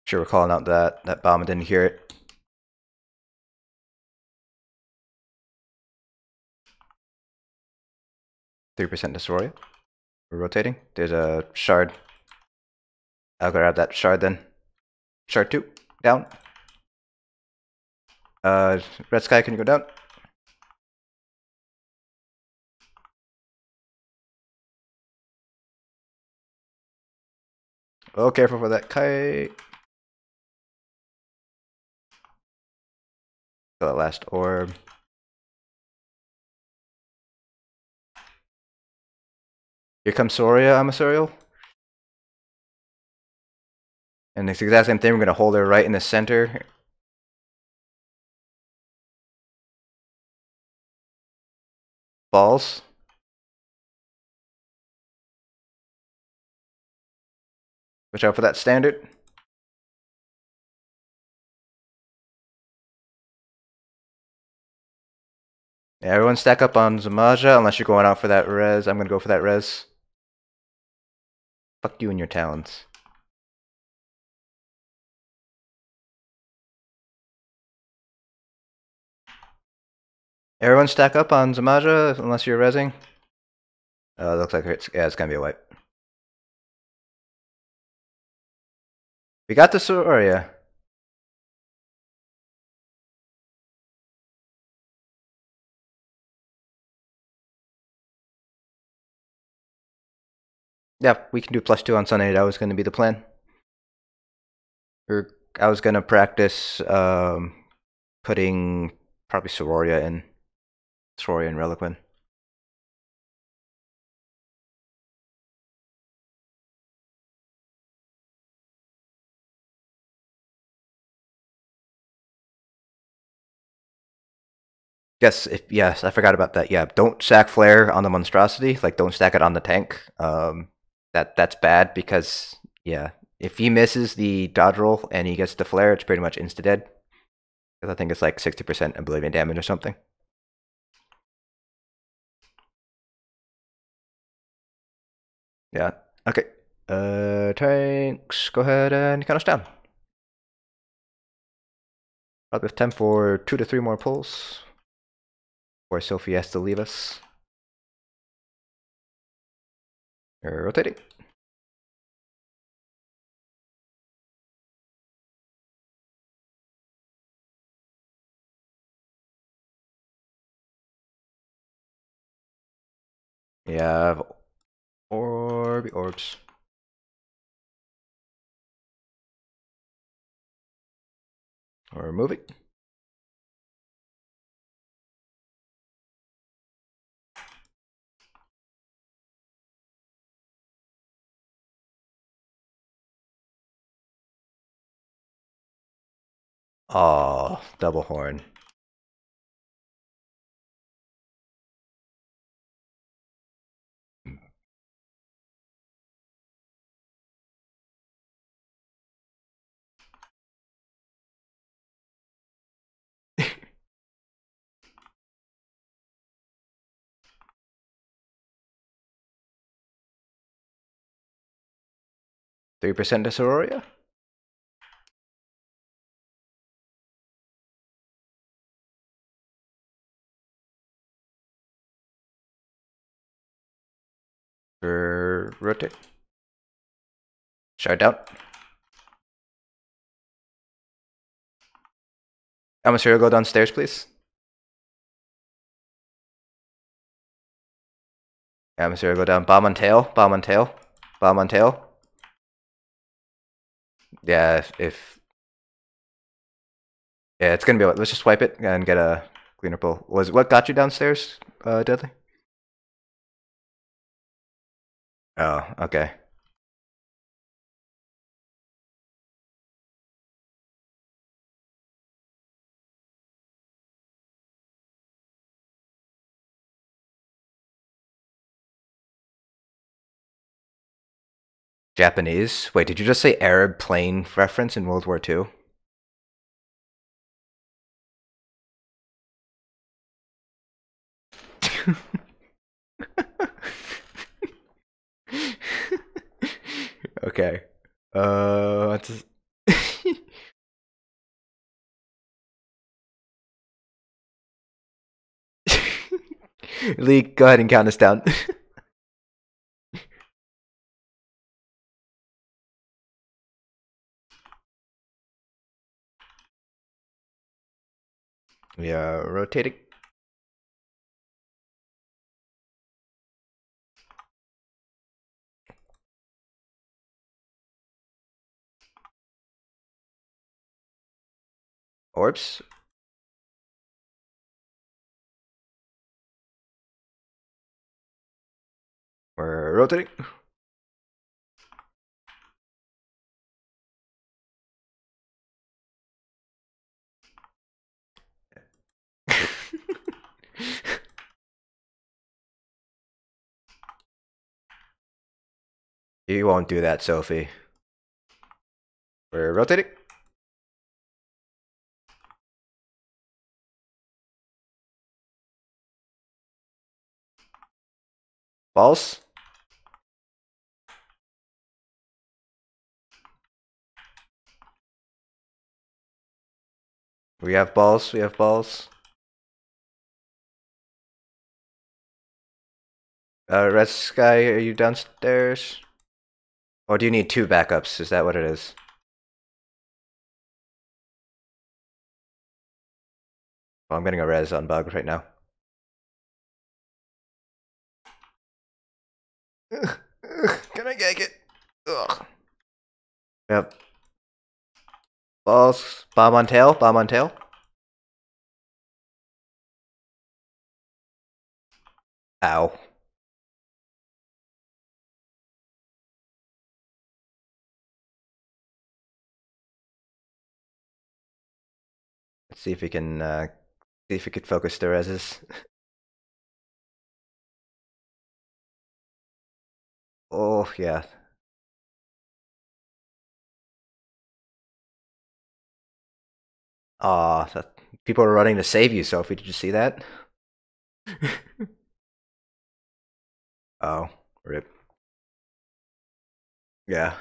Sure, we're calling out that bomb and didn't hear it. %3% Destroyer. We're rotating. There's a shard. I'll grab that shard then. Shard 2. Down. Red Sky, can you go down? Oh, careful for that kite. The last orb. Here comes Soria, Amasorial. And it's the exact same thing. We're going to hold her right in the center. Balls. Watch out for that standard. Yeah, everyone stack up on Zamaja unless you're going out for that res. I'm going to go for that res. Fuck you and your talents. Everyone stack up on Zamaja unless you're resing. Looks like it's gonna be a wipe. We got the Soria. Yeah, we can do +2 on Sunday. That was going to be the plan. I was going to practice putting probably Sororia and Relic Wind. Yes, I forgot about that. Yeah, don't stack Flare on the Monstrosity. Like, don't stack it on the tank. That's bad because yeah, if he misses the dodge roll and he gets the Flare, it's pretty much insta dead. Because I think it's like 60% Oblivion damage or something. Yeah. Okay. Tanks, go ahead and count us down. Probably have time for 2 to 3 more pulls. Before Sophie has to leave us. Rotating. We have orbs. We're moving. Oh, double horn. %3% to Sororia. Rotate. Shut down. Amateur, go downstairs, please. Amateur, go down. Bomb on tail. Bomb on tail. Bomb on tail. Yeah, if yeah, it's gonna be. Let's just wipe it and get a cleaner pull. What got you downstairs, Deadly? Oh, okay. Japanese. Wait, did you just say Arab plane reference in World War II? Okay. What's Lee, go ahead and count us down. We are rotating. Orbs. We're rotating. You won't do that, Sophie. We're rotating. Balls. We have balls. We have balls. Res guy, are you downstairs? Or do you need 2 backups? Is that what it is? Well, I'm getting a res on bug right now. Can I gag it? Ugh. Yep. Balls. Bomb on tail. Bomb on tail. Ow. Let's see if we can see if we could focus the reses. Oh yeah. Aw, people are running to save you, Sophie. Did you see that? Oh, rip. Yeah.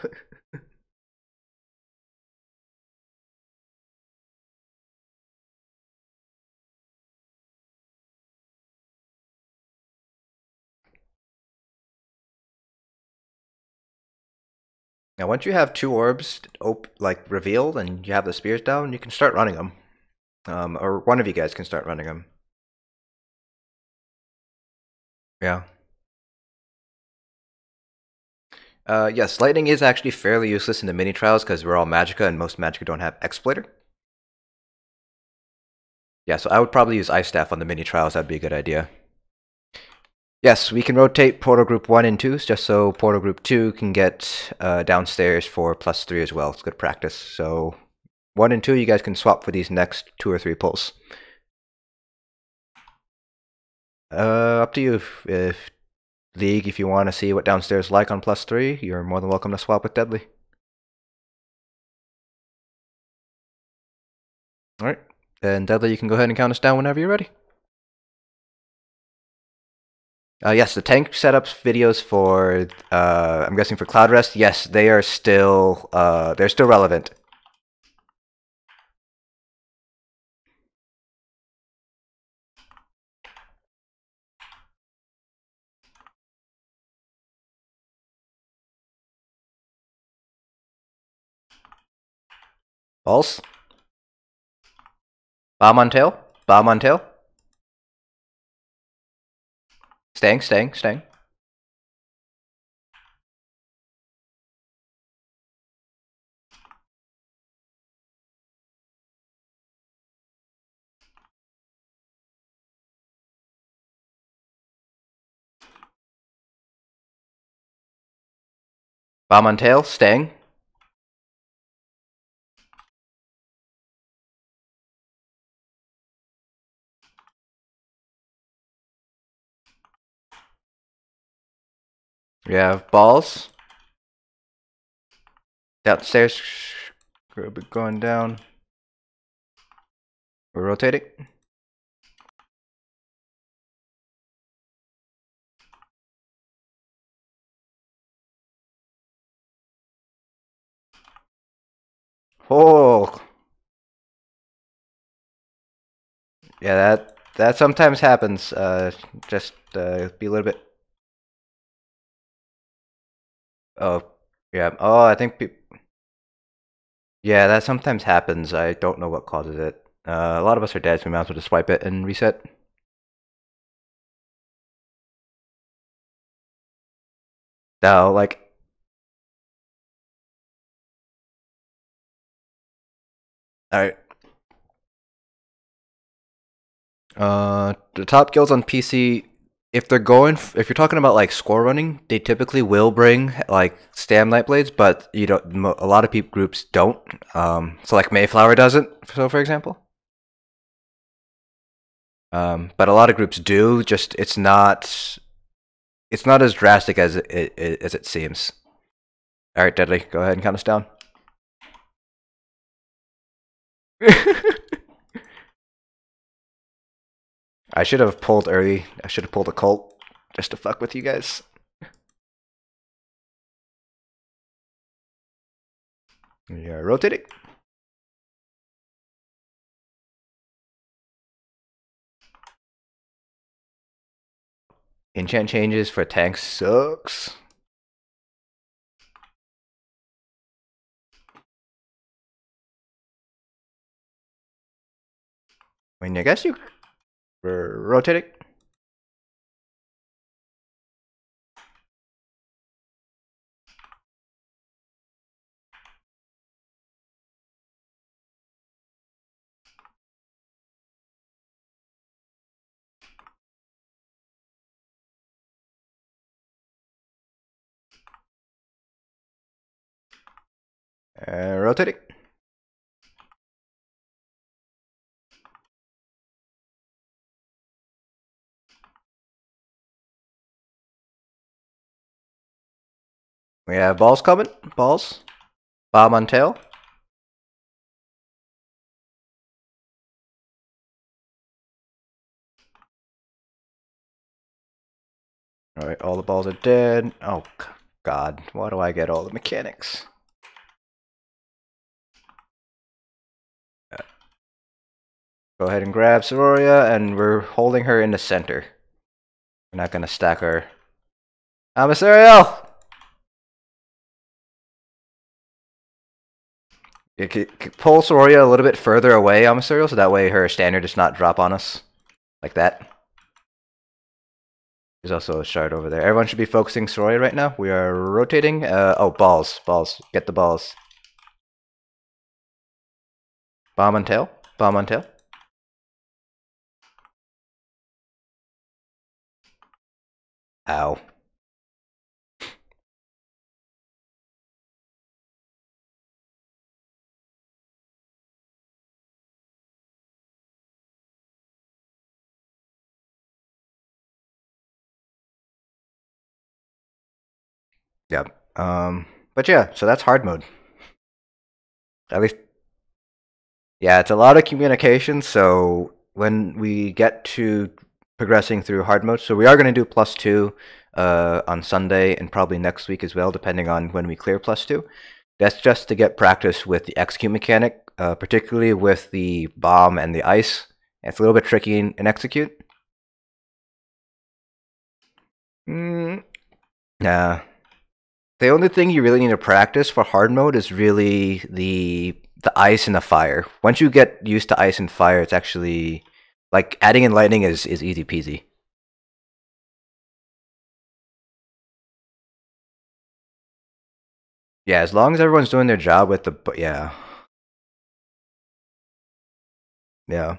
Now, once you have 2 orbs like revealed and you have the spears down, you can start running them. Or one of you guys can start running them. Yeah. Yes, lightning is actually fairly useless in the mini trials because we're all Magicka and most Magicka don't have Exploiter. Yeah, so I would probably use Ice Staff on the mini trials. That'd be a good idea. Yes, we can rotate Portal Group 1 and 2 just so Portal Group 2 can get downstairs for +3 as well. It's good practice. So 1 and 2, you guys can swap for these next 2 or 3 pulls. Up to you. If League, if you want to see what downstairs is like on +3, you're more than welcome to swap with Deadly. Alright, then Deadly, you can go ahead and count us down whenever you're ready. Yes, the tank setups videos for, I'm guessing for Cloudrest, yes, they are still, they're still relevant. Balls. Bomb on tail. Bomb on tail. Staying. Bomb on tail, staying. We have balls. Downstairs. Going down. We're rotating. Oh. Yeah, that sometimes happens. Just be a little bit. Oh, yeah. Oh, I think. Yeah, that sometimes happens. I don't know what causes it. A lot of us are dead, so we might as well just swipe it and reset. Now, like. Alright. The top guilds on PC, if you're talking about like score running, they typically will bring like Stam Nightblades, but you don't. A lot of people groups don't. So like Mayflower doesn't. So for example, but a lot of groups do. Just it's not as drastic as it seems. All right, Deadly, go ahead and count us down. I should have pulled early. I should have pulled a cult just to fuck with you guys. Yeah, rotate it. Enchant changes for tanks sucks. I mean, I guess you rotate it. Rotate it. We have balls coming. Balls. Bomb on tail. Alright, all the balls are dead. Oh, God. Why do I get all the mechanics? Go ahead and grab Sororia, and we're holding her in the center. We're not going to stack her. Amisariel! You could pull Sororia a little bit further away, Amisariel, so that way her standard does not drop on us. Like that. There's also a shard over there. Everyone should be focusing Sororia right now. We are rotating. Oh, balls. Balls. Get the balls. Bomb on tail. Bomb on tail. Ow. Yeah. But yeah, so that's hard mode. At least, yeah, it's a lot of communication. So when we get to progressing through hard mode, so we are going to do +2 on Sunday and probably next week as well, depending on when we clear +2. That's just to get practice with the execute mechanic, particularly with the bomb and the ice. It's a little bit tricky in execute. Nah. The only thing you really need to practice for hard mode is really the ice and the fire. Once you get used to ice and fire, it's actually like adding in lightning is easy peasy. Yeah, as long as everyone's doing their job with the yeah. Yeah.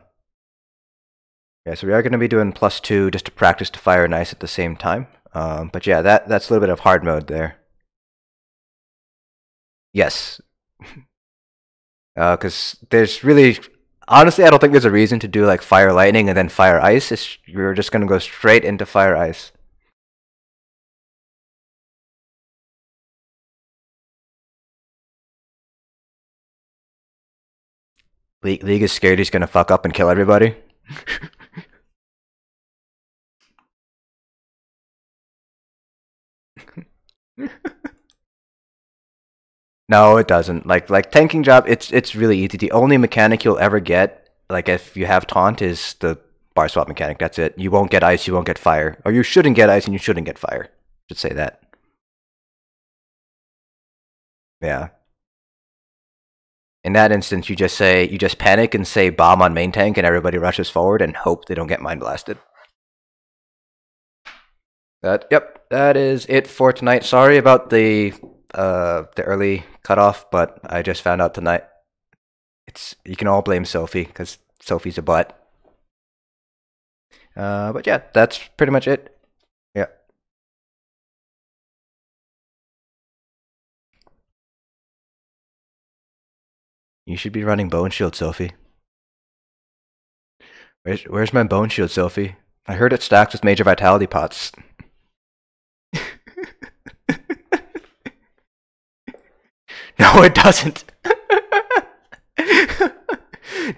Yeah, so we are going to be doing +2 just to practice to fire and ice at the same time. But yeah, that's a little bit of hard mode there. Yes. Because there's really, honestly, I don't think there's a reason to do like fire lightning and then fire ice. You're just going to go straight into fire ice. League is scared he's going to fuck up and kill everybody. No, it doesn't. Like tanking job, it's really easy. The only mechanic you'll ever get, like if you have taunt, is the bar swap mechanic. That's it. You won't get ice, you won't get fire. Or you shouldn't get ice and you shouldn't get fire. Should say that. Yeah. In that instance, you just panic and say bomb on main tank and everybody rushes forward and hope they don't get mind blasted. Yep, that is it for tonight. Sorry about the early cutoff, but I just found out tonight. You can all blame Sophie because Sophie's a butt. But yeah, that's pretty much it. Yeah. You should be running Bone Shield, Sophie. Where's my Bone Shield, Sophie? I heard it stacks with major vitality pots. No, it doesn't.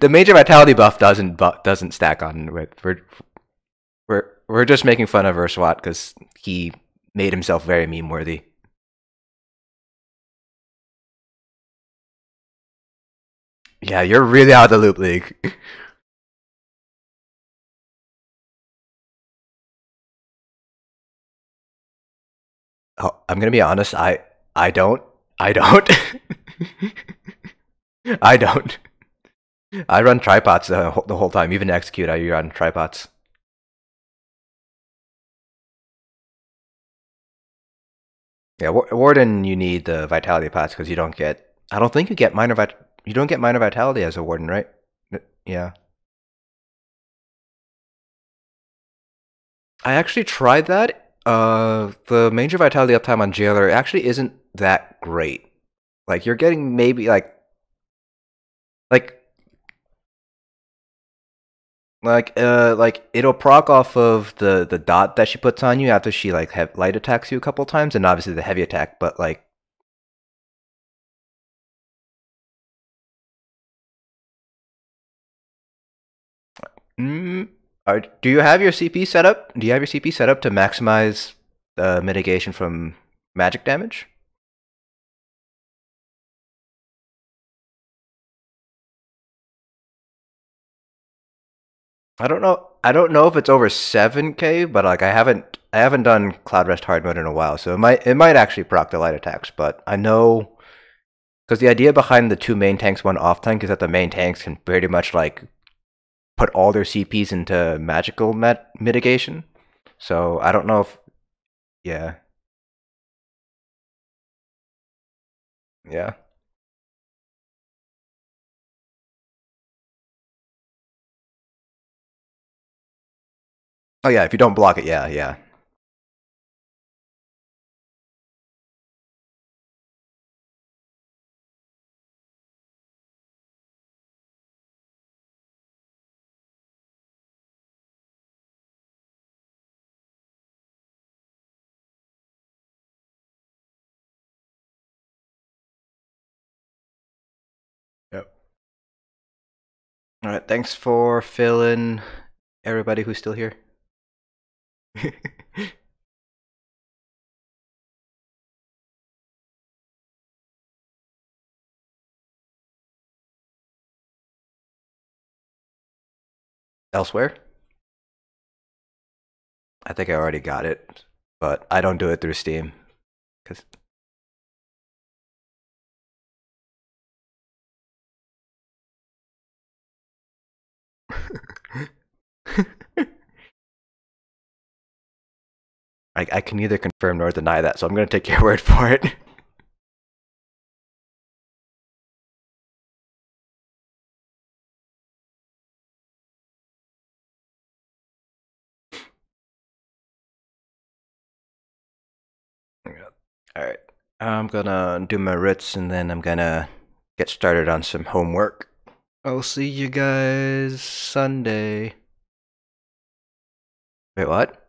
The major vitality buff doesn't stack on with. We're just making fun of Urswat because he made himself very meme worthy. Yeah, you're really out of the loop, League. Oh, I'm gonna be honest. I don't. I don't. I don't. I run tripods the whole time. Even to execute, I run tripods. Yeah, Warden, you need the vitality pots because you don't get. I don't think you get You don't get minor vitality as a Warden, right? Yeah. I actually tried that. The major vitality uptime on Jailer actually isn't that great. Like you're getting maybe like like it'll proc off of the dot that she puts on you after she like light attacks you a couple times, and obviously the heavy attack. But like, mm, do you have your CP set up? Do you have your CP set up to maximize mitigation from magic damage? I don't know. I don't know if it's over 7K, but like I haven't done Cloudrest hard mode in a while, so it might actually proc the light attacks. But I know because the idea behind the two main tanks, one off tank, is that the main tanks can pretty much like put all their CPs into magical mitigation. So I don't know if yeah yeah oh yeah if you don't block it yeah. Yep. All right. Thanks for filling everybody who's still here. Elsewhere, I think I already got it, but I don't do it through Steam because I can neither confirm nor deny that, so I'm going to take your word for it. Alright. I'm gonna do my writs and then I'm gonna get started on some homework. I'll see you guys Sunday. Wait, what?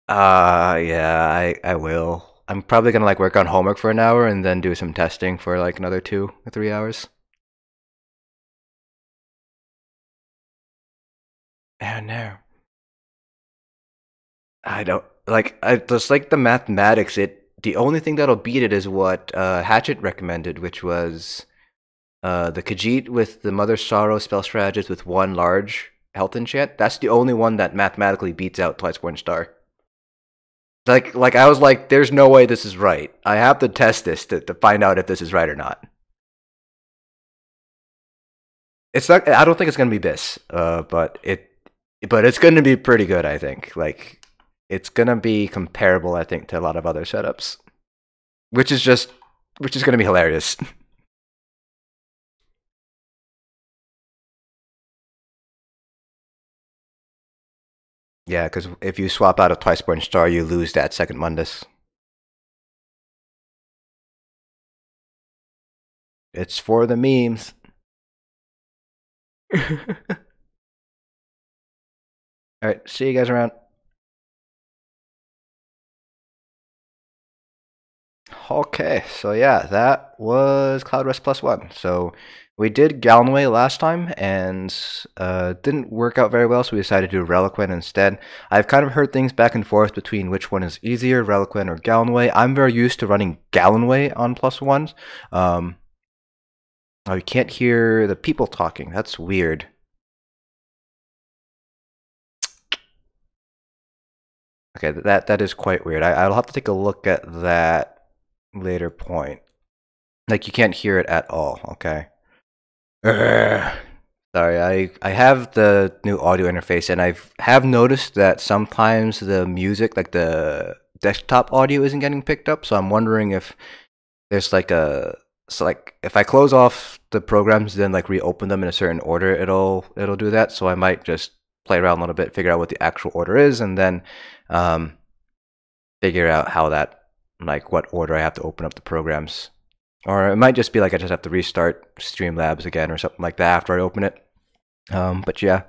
Yeah, I will. I'm probably gonna like work on homework for an hour and then do some testing for like another 2 or 3 hours. Oh no. I don't like I just like the mathematics. The only thing that'll beat it is what Hatchet recommended, which was the Khajiit with the Mother Sorrow spell strategist with one large health enchant. That's the only one that mathematically beats out Twiceborn Star. Like I was like, there's no way this is right. I have to test this to find out if this is right or not. It's not. I don't think it's gonna be this. But it's gonna be pretty good. I think. Like, it's gonna be comparable. I think to a lot of other setups, which is just, which is gonna be hilarious. Yeah, because if you swap out a Twiceborn Star, you lose that second Mundus. It's for the memes. All right, see you guys around. Okay, so yeah, that was Cloudrest +1. So we did Galnway last time and didn't work out very well, so we decided to do Relic Wind instead. I've kind of heard things back and forth between which one is easier, Relic Wind or Galnway. I'm very used to running Galnway on +1s. Oh, you can't hear the people talking. That's weird. Okay, that is quite weird. I'll have to take a look at that later point. Like, you can't hear it at all, okay? Urgh. Sorry, I have the new audio interface, and have noticed that sometimes the music, like the desktop audio, isn't getting picked up. So I'm wondering if there's like like if I close off the programs, then like reopen them in a certain order, it'll do that. So I might just play around a little bit, figure out what the actual order is, and then um, figure out how that, like what order I have to open up the programs. Or it might just be like I just have to restart Streamlabs again or something like that after I open it. But yeah,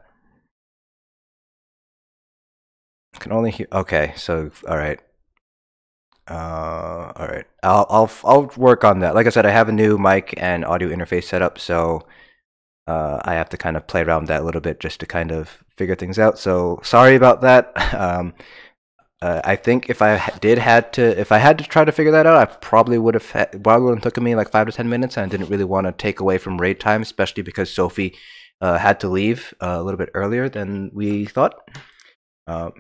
I can only hear. Okay, so all right, all right. I'll work on that. Like I said, I have a new mic and audio interface set up, so I have to kind of play around that a little bit just to kind of figure things out. So sorry about that. I think if I had to try to figure that out, I probably would have taken me like 5 to 10 minutes, and I didn't really want to take away from raid time, especially because Sophie had to leave a little bit earlier than we thought.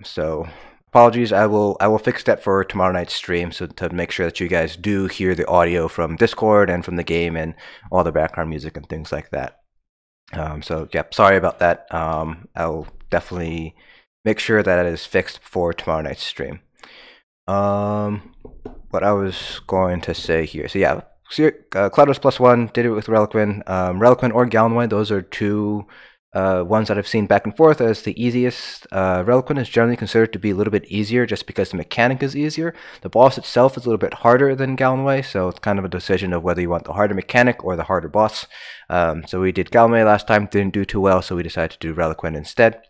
So apologies. I will fix that for tomorrow night's stream, so to make sure that you guys do hear the audio from Discord and from the game and all the background music and things like that. So yeah, sorry about that. I'll definitely make sure that it is fixed for tomorrow night's stream. What I was going to say here. So yeah, Cloudrest +1 did it with Relic Wind. Relic Wind or Gallenway, those are two ones that I've seen back and forth as the easiest. Relic Wind is generally considered to be a little bit easier just because the mechanic is easier. The boss itself is a little bit harder than Gallenway, so it's kind of a decision of whether you want the harder mechanic or the harder boss. So we did Gallenway last time, didn't do too well, so we decided to do Relic Wind instead.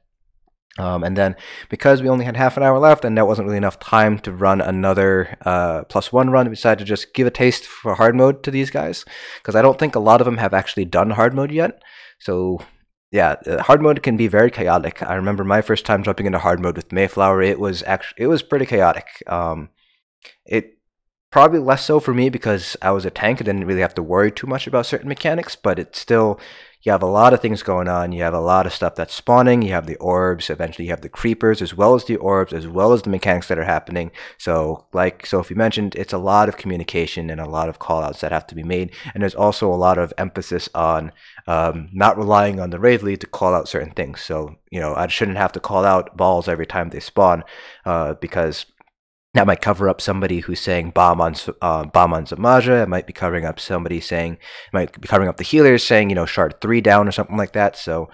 And then because we only had half an hour left and that wasn't really enough time to run another +1 run, we decided to just give a taste for hard mode to these guys, because I don't think a lot of them have actually done hard mode yet. So yeah, hard mode can be very chaotic. I remember my first time jumping into hard mode with Mayflower. It was pretty chaotic. It probably less so for me because I was a tank and didn't really have to worry too much about certain mechanics, but it's still, you have a lot of things going on. You have a lot of stuff that's spawning. You have the orbs. Eventually, you have the creepers, as well as the orbs, as well as the mechanics that are happening. So, like Sophie mentioned, it's a lot of communication and a lot of callouts that have to be made. And there's also a lot of emphasis on not relying on the raid lead to call out certain things. So, you know, I shouldn't have to call out balls every time they spawn because that might cover up somebody who's saying bomb on Zamaja. It might be covering up somebody saying, it might be covering up the healers saying, you know, shard 3 down or something like that. So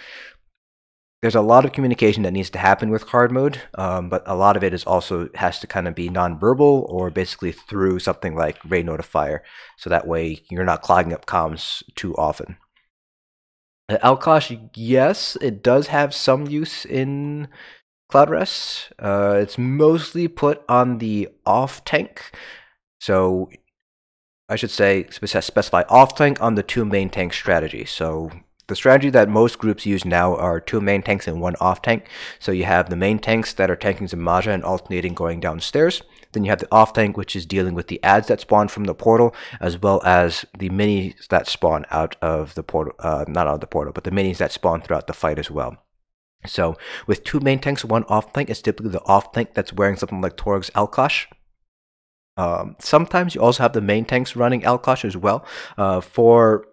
there's a lot of communication that needs to happen with hard mode, but a lot of it is also has to kind of be non-verbal or basically through something like raid notifier. So that way you're not clogging up comms too often. Alkosh, yes, it does have some use in Cloudrest. It's mostly put on the off tank, so I should say specify off tank on the 2 main tank strategy. So the strategy that most groups use now are 2 main tanks and 1 off tank. So you have the main tanks that are tanking Zamaja and alternating going downstairs. Then you have the off tank, which is dealing with the ads that spawn from the portal, as well as the minis that spawn out of the portal, not out of the portal, but the minis that spawn throughout the fight as well. So with 2 main tanks, 1 off tank, it's typically the off tank that's wearing something like Torg's Alkosh. Sometimes you also have the main tanks running Alkosh as well. For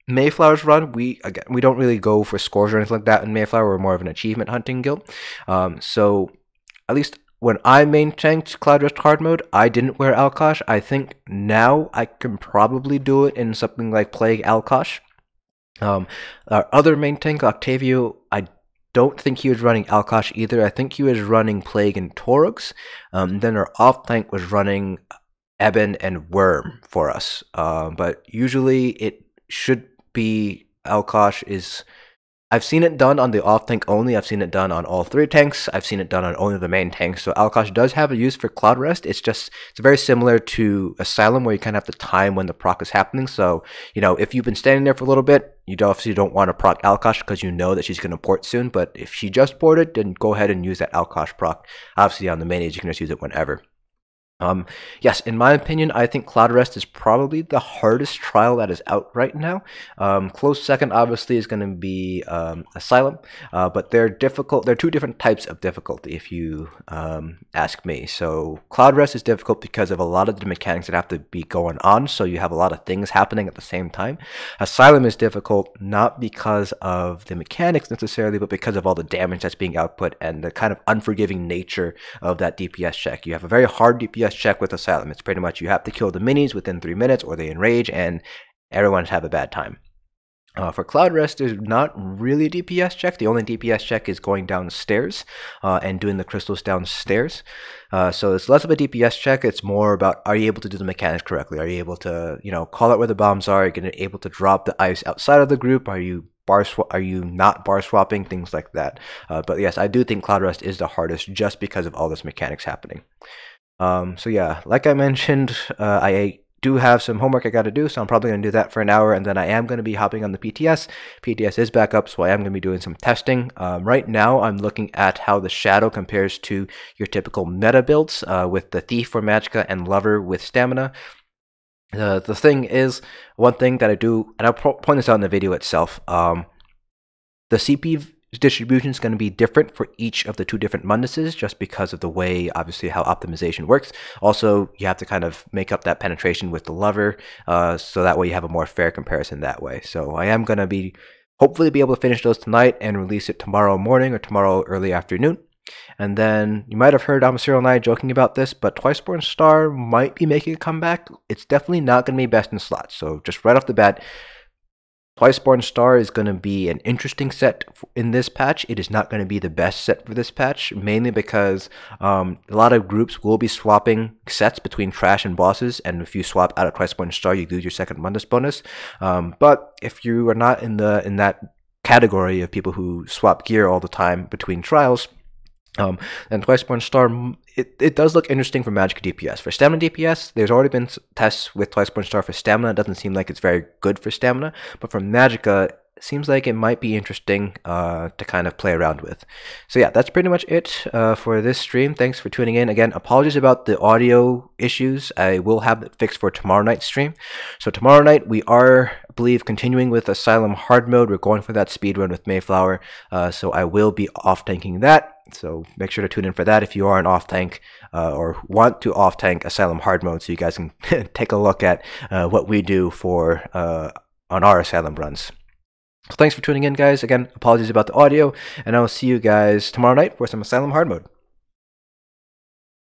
Mayflower's run, we don't really go for scores or anything like that in Mayflower. We're more of an achievement hunting guild. So at least when I main tanked Cloudrest hard mode, I didn't wear Alkosh. I think now I can probably do it in something like Plague Alkosh. Our other main tank, Octavio, I don't think he was running Alkosh either. I think he was running Plague and Torogs. Then our off tank was running Eben and Worm for us. But usually it should be Alkosh is. I've seen it done on the off tank only. I've seen it done on all 3 tanks. I've seen it done on only the main tanks. So Alkosh does have a use for Cloudrest. It's very similar to Asylum, where you kind of have to time when the proc is happening. So, you know, if you've been standing there for a little bit, you obviously don't want to proc Alkosh because you know that she's going to port soon. But if she just ported, then go ahead and use that Alkosh proc. Obviously on the main age, you can just use it whenever. Yes, in my opinion, I think Cloudrest is probably the hardest trial that is out right now. Close second, obviously, is going to be Asylum, but they're difficult. They're two different types of difficulty, if you ask me. So Cloudrest is difficult because of a lot of the mechanics that have to be going on, so you have a lot of things happening at the same time. Asylum is difficult not because of the mechanics necessarily, but because of all the damage that's being output and the kind of unforgiving nature of that DPS check. You have a very hard DPS check with Asylum. It's pretty much you have to kill the minis within 3 minutes or they enrage and everyone's have a bad time. For Cloudrest, there's not really a DPS check. The only DPS check is going downstairs and doing the crystals downstairs. So it's less of a DPS check. It's more about, are you able to do the mechanics correctly? Are you able to, call out where the bombs are? Are you able to drop the ice outside of the group? Are you not bar swapping? Things like that. But yes, I do think Cloudrest is the hardest just because of all this mechanics happening. So yeah, like I mentioned, I do have some homework I got to do, so I'm probably going to do that for an hour, and then I am going to be hopping on the PTS. PTS is back up, so I am going to be doing some testing. Right now, I'm looking at how the Shadow compares to your typical meta builds with the Thief for Magicka and Lover with Stamina. The thing is, one thing that I do, and I'll point this out in the video itself, the CP distribution is going to be different for each of the two different Munduses just because of the way, obviously, how optimization works. Also, you have to kind of make up that penetration with the Lover, so that way you have a more fair comparison that way. So I am going to be hopefully be able to finish those tonight and release it tomorrow morning or tomorrow early afternoon. And then you might have heard Amasero and I joking about this, but Twiceborn Star might be making a comeback. It's definitely not going to be best in slots. So just right off the bat, Twiceborn Star is going to be an interesting set in this patch. It is not going to be the best set for this patch, mainly because a lot of groups will be swapping sets between trash and bosses, and if you swap out of Twiceborn Star, you lose your second Mundus bonus. But if you are not in that category of people who swap gear all the time between trials, and Twiceborn Star, it does look interesting for Magicka DPS. For Stamina DPS, there's already been tests with Twiceborn Star for Stamina. It doesn't seem like it's very good for Stamina, but for Magicka, it seems like it might be interesting to kind of play around with. So yeah, that's pretty much it for this stream. Thanks for tuning in. Again, apologies about the audio issues. I will have it fixed for tomorrow night's stream. So tomorrow night, we are, I believe, continuing with Asylum hard mode. We're going for that speed run with Mayflower, so I will be off-tanking that. So make sure to tune in for that if you are an off-tank or want to off-tank Asylum hard mode, so you guys can take a look at what we do for on our Asylum runs. So thanks for tuning in, guys. Again, apologies about the audio, and I will see you guys tomorrow night for some Asylum hard mode.